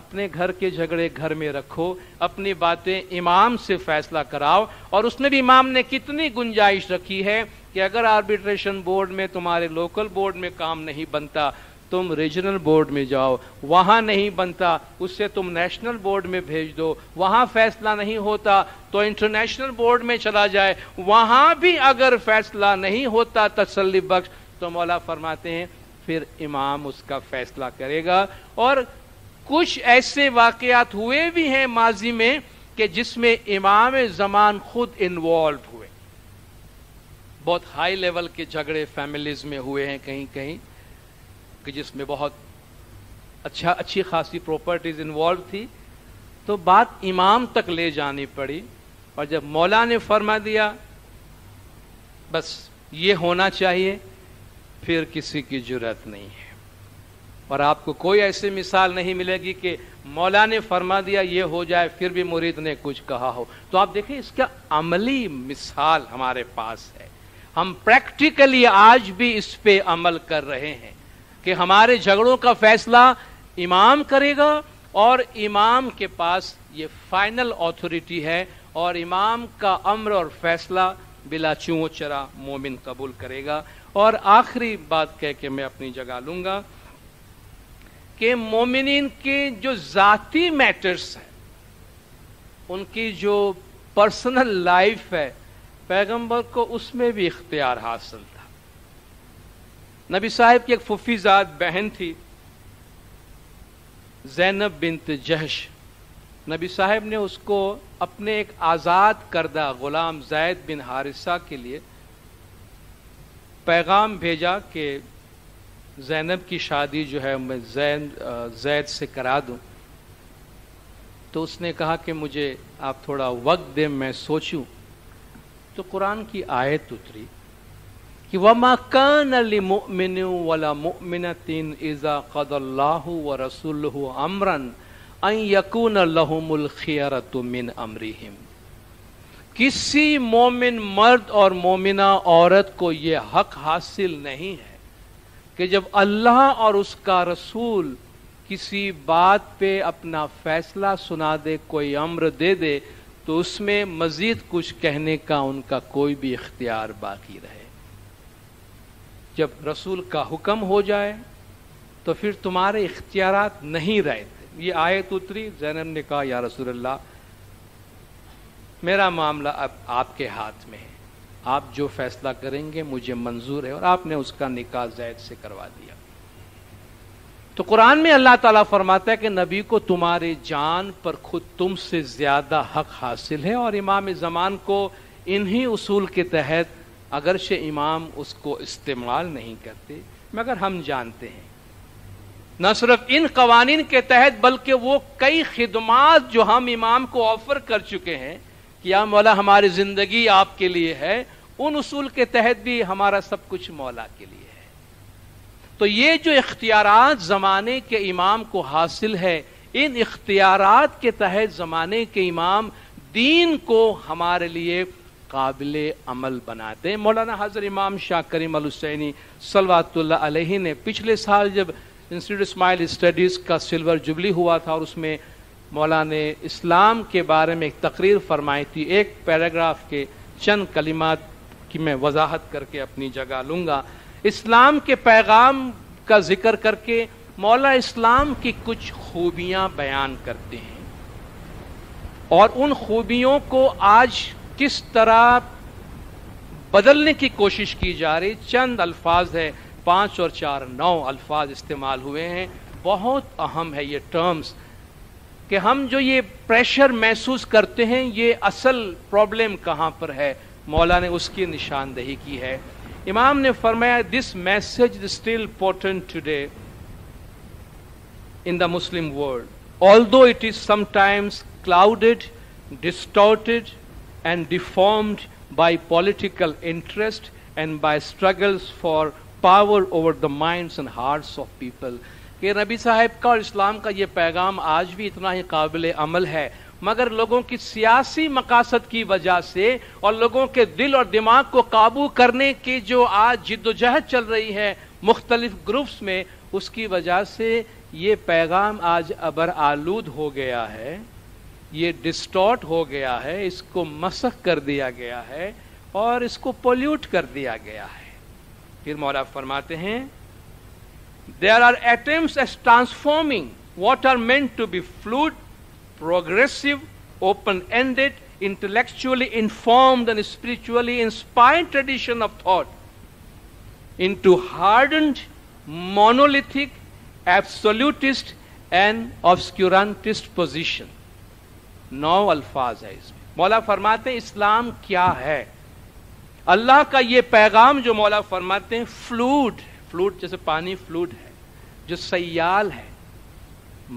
اپنے گھر کے جھگڑے گھر میں رکھو، اپنی باتیں امام سے فیصلہ کراؤ. اور اس میں بھی امام نے کتنی گنجائش رکھی ہے کہ اگر آربیٹریشن بورڈ میں تمہارے لوکل بورڈ میں کام نہیں بنتا، تم ریجنل بورڈ میں جاؤ، وہاں نہیں بنتا اس سے تم نیشنل بورڈ میں بھیج دو، وہاں فیصلہ نہیں ہوتا تو انٹرنیشنل بورڈ میں چلا جائے، وہاں بھی اگر فیصلہ نہیں ہوتا تسلی بخش تو مولا فرماتے ہیں پھر امام اس کا فیصلہ کرے گا. اور کچھ ایسے واقعات ہوئے بھی ہیں ماضی میں کہ جس میں امام زمان خود انوالو ہوئے. بہت ہائی لیول کے جھگڑے فیملیز میں ہوئے ہیں کہیں کہیں کہ جس میں بہت اچھی خاصی پراپرٹیز انوالو تھی، تو بات امام تک لے جانی پڑی. اور جب مولا نے فرما دیا بس یہ ہونا چاہیے، پھر کسی کی جرأت نہیں ہے. اور آپ کو کوئی ایسی مثال نہیں ملے گی کہ مولا نے فرما دیا یہ ہو جائے پھر بھی مرید نے کچھ کہا ہو. تو آپ دیکھیں اس کا عملی مثال ہمارے پاس ہے. ہم پریکٹیکلی آج بھی اس پہ عمل کر رہے ہیں کہ ہمارے جھگڑوں کا فیصلہ امام کرے گا، اور امام کے پاس یہ فائنل اتھارٹی ہے، اور امام کا امر اور فیصلہ بلا چوں و چرا مومن قبول کرے گا. اور آخری بات کہہ کے میں اپنی جگہ لوں گا کہ مومنین کے جو ذاتی میٹرز ہیں، ان کی جو پرسنل لائف ہے، پیغمبر کو اس میں بھی اختیار حاصل تھا. نبی صاحب کی ایک پھوپھی زاد بہن تھی زینب بنت جہش. نبی صاحب نے اس کو اپنے ایک آزاد کردہ غلام زید بن حارثہ کے لیے پیغام بھیجا کہ زینب کی شادی جو ہے میں زید سے کرا دوں. تو اس نے کہا کہ مجھے آپ تھوڑا وقت دیں، میں سوچوں. تو قرآن کی آیت اتری کہ وَمَا كَانَ لِمُؤْمِنٍ وَلَا مُؤْمِنَةٍ إِذَا قَضَى اللَّهُ وَرَسُولُهُ أَمْرًا أَن يَكُونَ لَهُمُ الْخِيَرَةُ مِنْ أَمْرِهِمْ. کسی مومن مرد اور مومنہ عورت کو یہ حق حاصل نہیں ہے کہ جب اللہ اور اس کا رسول کسی بات پہ اپنا فیصلہ سنا دے، کوئی امر دے دے، تو اس میں مزید کچھ کہنے کا ان کا کوئی بھی اختیار باقی رہے. جب رسول کا حکم ہو جائے تو پھر تمہارے اختیارات نہیں رہتے. یہ آیت اتری. زینب نے کہا یا رسول اللہ میرا معاملہ اب آپ کے ہاتھ میں ہے، آپ جو فیصلہ کریں گے مجھے منظور ہے. اور آپ نے اس کا نکاح زید سے کروا دیا. تو قرآن میں اللہ تعالیٰ فرماتا ہے کہ نبی کو تمہاری جان پر خود تم سے زیادہ حق حاصل ہے. اور امام زمان کو انہی اصول کے تحت اگرچہ امام اس کو استعمال نہیں کرتے مگر ہم جانتے ہیں نہ صرف ان قوانین کے تحت بلکہ وہ کئی خدمات جو ہم امام کو آفر کر چکے ہیں کہ یا مولا ہماری زندگی آپ کے لیے ہے، ان اصول کے تحت بھی ہمارا سب کچھ مولا کے لیے ہے. تو یہ جو اختیارات زمانے کے امام کو حاصل ہے، ان اختیارات کے تحت زمانے کے امام دین کو ہمارے لیے قابل عمل بناتے ہیں. مولانا حضرت امام شاہ کریم الحسینی صلوات اللہ علیہ نے پچھلے سال جب انسٹیٹیوٹ اسماعیل اسٹڈیز کا سلور جبلی ہوا تھا اور اس میں مولانا نے اسلام کے بارے میں ایک تقریر فرمائی تھی، ایک پیراگراف کے چند کلمات کی میں وضاحت کر کے اپنی جگہ لوں گا. اسلام کے پیغام کا ذکر کر کے مولا اسلام کی کچھ خوبیاں بیان کرتے ہیں، اور ان خوبیوں کو آج کس طرح بدلنے کی کوشش کی جا رہی. چند الفاظ ہے، 5 اور 4 9 الفاظ استعمال ہوئے ہیں. بہت اہم ہے یہ ٹرمز کہ ہم جو یہ پریشر محسوس کرتے ہیں یہ اصل پرابلم کہاں پر ہے. مولا نے اس کی نشاندہی کی ہے. امام نے فرمایا this message is still important today in the Muslim world, although it is sometimes clouded, distorted and deformed by political interest and by struggles for power over the minds and hearts of people. کہ نبی صاحب کا اور اسلام کا یہ پیغام آج بھی اتنا ہی قابل عمل ہے، مگر لوگوں کی سیاسی مقاصد کی وجہ سے اور لوگوں کے دل اور دماغ کو قابو کرنے کی جو آج جد و جہد چل رہی ہے مختلف گروپس میں، اس کی وجہ سے یہ پیغام آج ابر آلود ہو گیا ہے، یہ ڈسٹارٹ ہو گیا ہے، اس کو مسخ کر دیا گیا ہے اور اس کو پولیوٹ کر دیا گیا ہے۔ پھر مولا فرماتے ہیں there are attempts at transforming what are meant to be fluid, progressive, open-ended, intellectually informed and spiritually inspired tradition of thought into hardened, monolithic, absolutist and obscurantist position۔ 9 الفاظ ہے اس میں۔ مولا فرماتے ہیں اسلام کیا ہے؟ اللہ کا یہ پیغام جو مولا فرماتے ہیں فلوڈ جیسے پانی فلوڈ ہے، جو سیال ہے،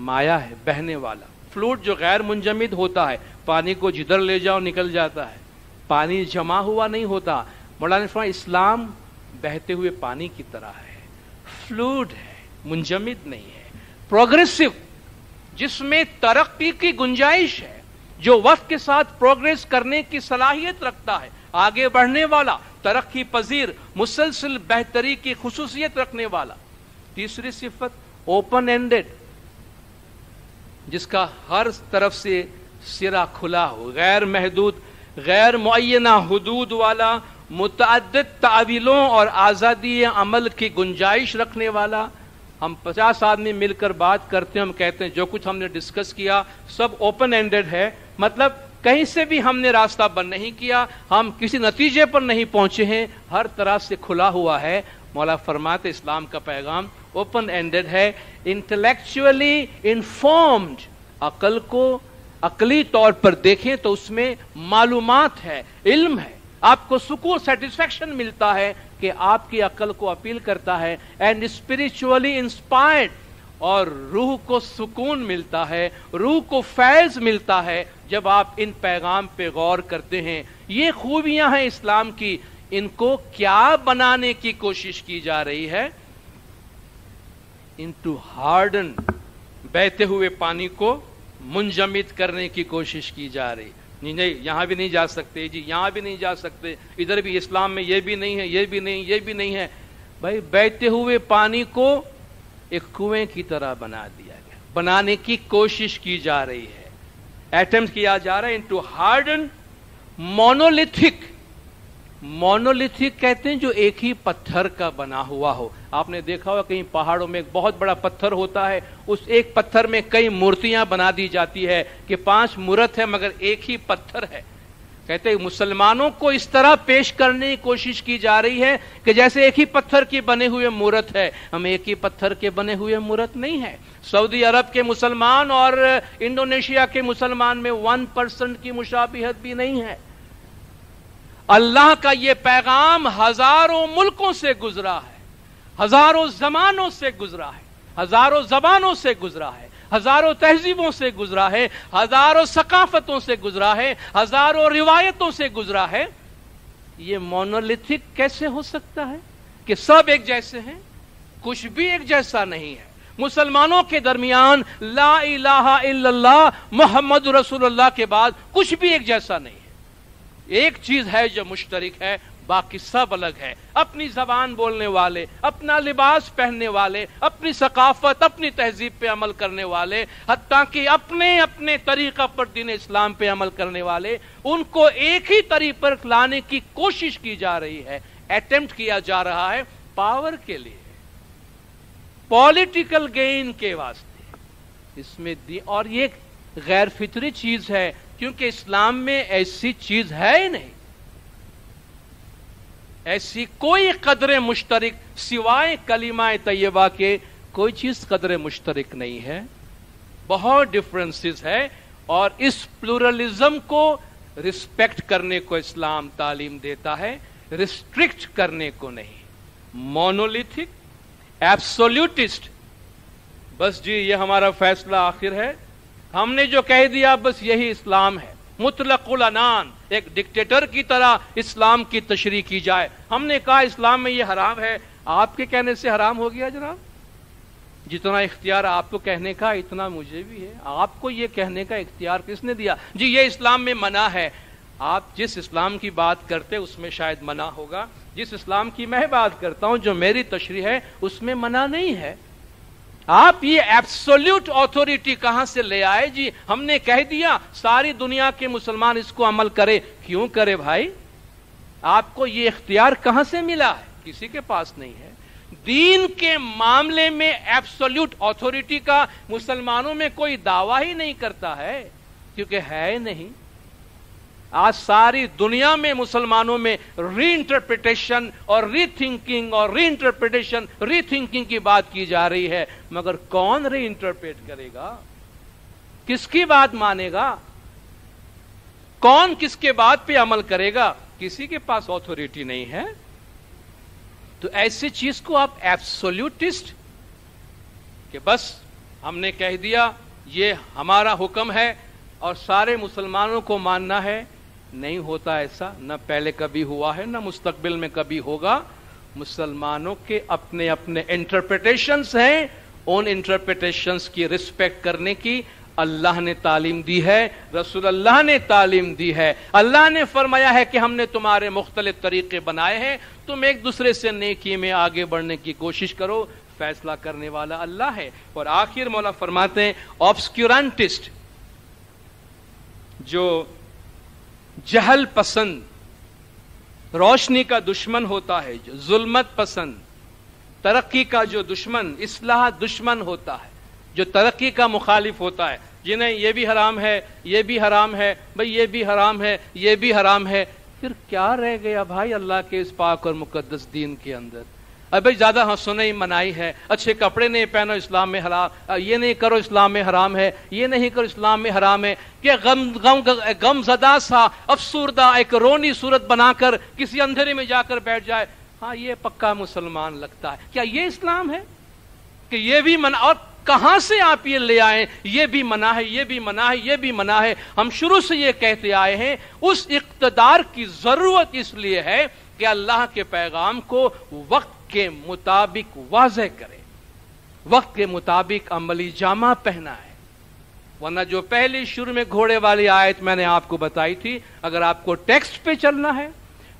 مایا ہے، بہنے والا۔ فلوڈ جو غیر منجمد ہوتا ہے، پانی کو جدھر لے جاؤ نکل جاتا ہے، پانی جمع ہوا نہیں ہوتا۔ مولانا نے فرمایا اسلام بہتے ہوئے پانی کی طرح ہے، فلوڈ ہے، منجمد نہیں ہے، پروگریسو، جس میں ترقی کی گنجائش ہے، جو وقت کے ساتھ پروگریس کرنے کی صلاحیت رکھتا ہے، آگے بڑھنے والا، ترقی پذیر، مسلسل بہتری کی خصوصیت رکھنے والا۔ تیسری صفت اوپن اینڈڈ، جس کا ہر طرف سے سرا کھلا ہو، غیر محدود، غیر معینہ حدود والا، متعدد تعویلوں اور آزادی عمل کی گنجائش رکھنے والا۔ ہم 50 آدمی مل کر بات کرتے ہیں، ہم کہتے ہیں جو کچھ ہم نے ڈسکس کیا سب اوپن اینڈڈ ہے، مطلب کہیں سے بھی ہم نے راستہ بند نہیں کیا، ہم کسی نتیجے پر نہیں پہنچے ہیں، ہر طرح سے کھلا ہوا ہے۔ مولا فرماتے اسلام کا پیغام اوپن اینڈڈ ہے، انٹلیکچولی انفارمڈ، عقل کو عقلی طور پر دیکھیں تو اس میں معلومات ہے، علم ہے، آپ کو سکون، سیٹسفیکشن ملتا ہے کہ آپ کی عقل کو اپیل کرتا ہے، اینڈ اسپرچولی انسپائرڈ، اور روح کو سکون ملتا ہے، روح کو فیض ملتا ہے جب آپ ان پیغام پہ غور کرتے ہیں۔ یہ خوبیاں ہیں اسلام کی، ان کو کیا بنانے کی کوشش کی جا رہی ہے؟ انٹو ہارڈن، بہتے ہوئے پانی کو منجمد کرنے کی کوشش کی جا رہی۔ نہیں یہاں بھی نہیں جا سکتے جی، یہاں بھی نہیں جا سکتے، ادھر بھی اسلام میں یہ بھی نہیں ہے، یہ بھی نہیں، یہ بھی نہیں ہے۔ بھائی بہتے ہوئے پانی کو ایک کنویں کی طرح بنا دیا گیا، بنانے کی کوشش کی جا رہی ہے، ایٹمپٹ کیا جا رہا ہے انٹو ہارڈن مونولیتھک۔ مونولیتھک کہتے ہیں جو ایک ہی پتھر کا بنا ہوا ہو۔ آپ نے دیکھا ہوگا کہیں پہاڑوں میں ایک بہت بڑا پتھر ہوتا ہے، اس ایک پتھر میں کئی مورتیاں بنا دی جاتی ہے کہ 5 مورت ہے مگر ایک ہی پتھر ہے۔ کہتے ہیں مسلمانوں کو اس طرح پیش کرنے کی کوشش کی جا رہی ہے کہ جیسے ایک ہی پتھر کی بنے ہوئے مورت ہے۔ ہم ایک ہی پتھر کے بنے ہوئے مورت نہیں ہے۔ سعودی عرب کے مسلمان اور انڈونیشیا کے مسلمان میں 1% کی مشابہت بھی نہیں ہے۔ اللہ کا یہ پیغام ہزاروں ملکوں سے گزرا ہے، ہزاروں زمانوں سے گزرا ہے، ہزاروں زبانوں سے گزرا ہے، ہزاروں تہذیبوں سے گزرا ہے، ہزاروں ثقافتوں سے گزرا ہے، ہزاروں روایتوں سے گزرا ہے۔ یہ مونولیتھک کیسے ہو سکتا ہے کہ سب ایک جیسے ہیں؟ کچھ بھی ایک جیسا نہیں ہے۔ مسلمانوں کے درمیان لا الہ الا اللہ محمد رسول اللہ کے بعد کچھ بھی ایک جیسا نہیں ہے۔ ایک چیز ہے جو مشترک ہے، باقی سب الگ ہے۔ اپنی زبان بولنے والے، اپنا لباس پہننے والے، اپنی ثقافت، اپنی تہذیب پہ عمل کرنے والے، حتیٰ کہ اپنے طریقہ پر دین اسلام پہ عمل کرنے والے، ان کو ایک ہی طریق پر لانے کی کوشش کی جا رہی ہے، اٹیمپٹ کیا جا رہا ہے، پاور کے لیے، پولیٹیکل گین کے واسطے۔ اس میں اور یہ غیر فطری چیز ہے، کیونکہ اسلام میں ایسی چیز ہے ہی نہیں، ایسی کوئی قدر مشترک سوائے کلمہ طیبہ کے کوئی چیز قدر مشترک نہیں ہے، بہت ڈفرنسز ہے، اور اس پلورلزم کو رسپیکٹ کرنے کو اسلام تعلیم دیتا ہے، ریسٹرکٹ کرنے کو نہیں۔ مونولیتھک، ایبسولوٹسٹ، بس جی یہ ہمارا فیصلہ آخر ہے، ہم نے جو کہہ دیا بس یہی اسلام ہے، مطلق العنان، ایک ڈکٹیٹر کی طرح اسلام کی تشریح کی جائے۔ ہم نے کہا اسلام میں یہ حرام ہے، آپ کے کہنے سے حرام ہو گیا جناب؟ جتنا اختیار آپ کو کہنے کا اتنا مجھے بھی ہے، آپ کو یہ کہنے کا اختیار کس نے دیا؟ جی یہ اسلام میں منع ہے۔ آپ جس اسلام کی بات کرتے اس میں شاید منع ہوگا، جس اسلام کی میں بات کرتا ہوں جو میری تشریح ہے اس میں منع نہیں ہے۔ آپ یہ ایبسولوٹ اتھارٹی کہاں سے لے آئے جی؟ ہم نے کہہ دیا ساری دنیا کے مسلمان اس کو عمل کرے. کیوں کرے بھائی؟ آپ کو یہ اختیار کہاں سے ملا ہے؟ کسی کے پاس نہیں ہے. دین کے معاملے میں ایبسولوٹ اتھارٹی کا مسلمانوں میں کوئی دعویٰ ہی نہیں کرتا ہے، کیونکہ ہے نہیں. آج ساری دنیا میں مسلمانوں میں ری انٹرپریٹیشن اور ری تھنکنگ اور ری انٹرپریٹیشن ری تھنکنگ کی بات کی جا رہی ہے، مگر کون ری انٹرپریٹ کرے گا؟ کس کی بات مانے گا؟ کون کس کے بات پہ عمل کرے گا؟ کسی کے پاس اتھارٹی نہیں ہے. تو ایسی چیز کو آپ ایبسولوٹسٹ کہ بس ہم نے کہہ دیا یہ ہمارا حکم ہے اور سارے مسلمانوں کو ماننا ہے. نہیں ہوتا ایسا، نہ پہلے کبھی ہوا ہے، نہ مستقبل میں کبھی ہوگا. مسلمانوں کے اپنے اپنے انٹرپریٹیشنز ہیں، ان انٹرپریٹیشنز کی رسپیکٹ کرنے کی اللہ نے تعلیم دی ہے، رسول اللہ نے تعلیم دی ہے. اللہ نے فرمایا ہے کہ ہم نے تمہارے مختلف طریقے بنائے ہیں، تم ایک دوسرے سے نیکی میں آگے بڑھنے کی کوشش کرو. فیصلہ کرنے والا اللہ ہے. اور آخر مولا فرماتے ہیں آبسکیورانٹسٹ، جو جہل پسند، روشنی کا دشمن ہوتا ہے، جو ظلمت پسند، ترقی کا جو دشمن، اصلاح دشمن ہوتا ہے، جو ترقی کا مخالف ہوتا ہے، جنہیں یہ بھی حرام ہے، یہ بھی حرام ہے، بھئی یہ بھی حرام ہے، یہ بھی حرام ہے. پھر کیا رہ گیا بھائی اللہ کے اس پاک اور مقدس دین کے اندر؟ ابھی زیادہ ہنسنے منائی ہے، اچھے کپڑے نہیں پہنو اسلام میں حرام، یہ نہیں کرو اسلام میں حرام ہے، یہ نہیں کرو اسلام میں حرام ہے. کہ غم زدہ سا افسردہ ایک رونی صورت بنا کر کسی اندھیرے میں جا کر بیٹھ جائے، ہاں یہ پکا مسلمان لگتا ہے. کیا یہ اسلام ہے کہ یہ بھی منع؟ اور کہاں سے آپ یہ لے آئے یہ بھی منع ہے، یہ بھی منع ہے، یہ بھی منع ہے؟ ہم شروع سے یہ کہتے آئے ہیں اس اقتدار کی ضرورت اس لیے ہے کہ اللہ کے پیغام کو وقت کے مطابق واضح کرے، وقت کے مطابق عملی جامہ پہنا ہے. ورنہ جو پہلی شروع میں گھوڑے والی آیت میں نے آپ کو بتائی تھی، اگر آپ کو ٹیکسٹ پہ چلنا ہے،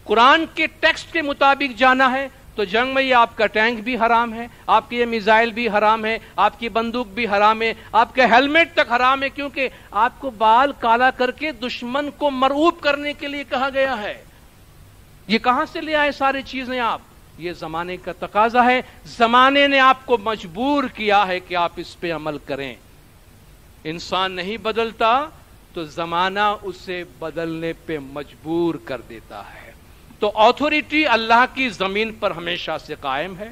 قرآن کے ٹیکسٹ کے مطابق جانا ہے، تو جنگ میں یہ آپ کا ٹینک بھی حرام ہے، آپ کی یہ میزائل بھی حرام ہے، آپ کی بندوق بھی حرام ہے، آپ کا ہیلمٹ تک حرام ہے، کیونکہ آپ کو بال کالا کر کے دشمن کو مرعوب کرنے کے لیے کہا گیا ہے. یہ کہاں سے لے آئے ساری چیزیں آپ؟ یہ زمانے کا تقاضا ہے، زمانے نے آپ کو مجبور کیا ہے کہ آپ اس پہ عمل کریں. انسان نہیں بدلتا تو زمانہ اسے بدلنے پہ مجبور کر دیتا ہے. تو اتھارٹی اللہ کی زمین پر ہمیشہ سے قائم ہے.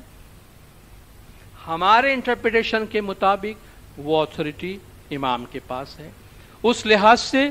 ہمارے انٹرپریٹیشن کے مطابق وہ اتھارٹی امام کے پاس ہے. اس لحاظ سے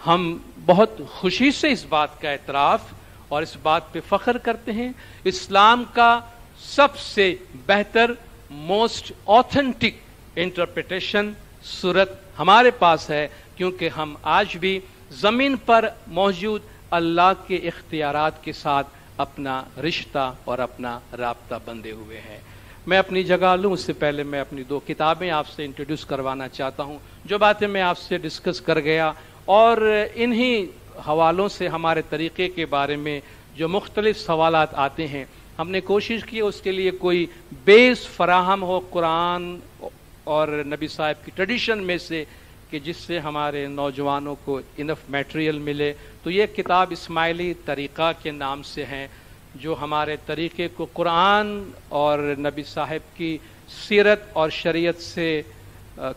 ہم بہت خوشی سے اس بات کا اعتراف اور اس بات پہ فخر کرتے ہیں. اسلام کا سب سے بہتر موسٹ آتھینٹک انٹرپریٹیشن صورت ہمارے پاس ہے، کیونکہ ہم آج بھی زمین پر موجود اللہ کے اختیارات کے ساتھ اپنا رشتہ اور اپنا رابطہ بندھے ہوئے ہیں. میں اپنی جگہ لوں اس سے پہلے میں اپنی 2 کتابیں آپ سے انٹروڈیوس کروانا چاہتا ہوں. جو باتیں میں آپ سے ڈسکس کر گیا اور انہی حوالوں سے ہمارے طریقے کے بارے میں جو مختلف سوالات آتے ہیں، ہم نے کوشش کی اس کے لیے کوئی بیس فراہم ہو قرآن اور نبی صاحب کی ٹریڈیشن میں سے، کہ جس سے ہمارے نوجوانوں کو انف میٹیریل ملے. تو یہ کتاب اسماعیلی طریقہ کے نام سے ہیں، جو ہمارے طریقے کو قرآن اور نبی صاحب کی سیرت اور شریعت سے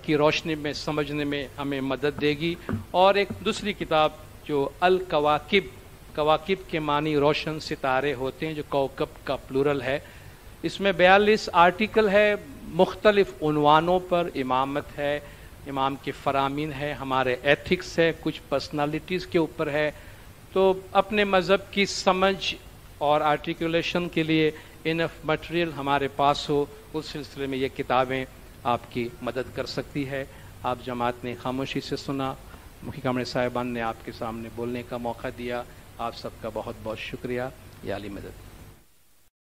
کی روشنی میں سمجھنے میں ہمیں مدد دے گی. اور ایک دوسری کتاب جو الکواکب، کواکب کے معنی روشن ستارے ہوتے ہیں، جو کوکب کا پلورل ہے. اس میں 42 آرٹیکل ہے، مختلف عنوانوں پر. امامت ہے، امام کے فرامین ہے، ہمارے ایتھکس ہے، کچھ پرسنالٹیز کے اوپر ہے. تو اپنے مذہب کی سمجھ اور آرٹیکولیشن کے لیے انف مٹیریل ہمارے پاس ہو، اس سلسلے میں یہ کتابیں آپ کی مدد کر سکتی ہے. آپ جماعت نے خاموشی سے سنا، مکھی کامڑے صاحبان نے آپ کے سامنے بولنے کا موقع دیا. آپ سب کا بہت بہت شکریہ. یا علی مدد.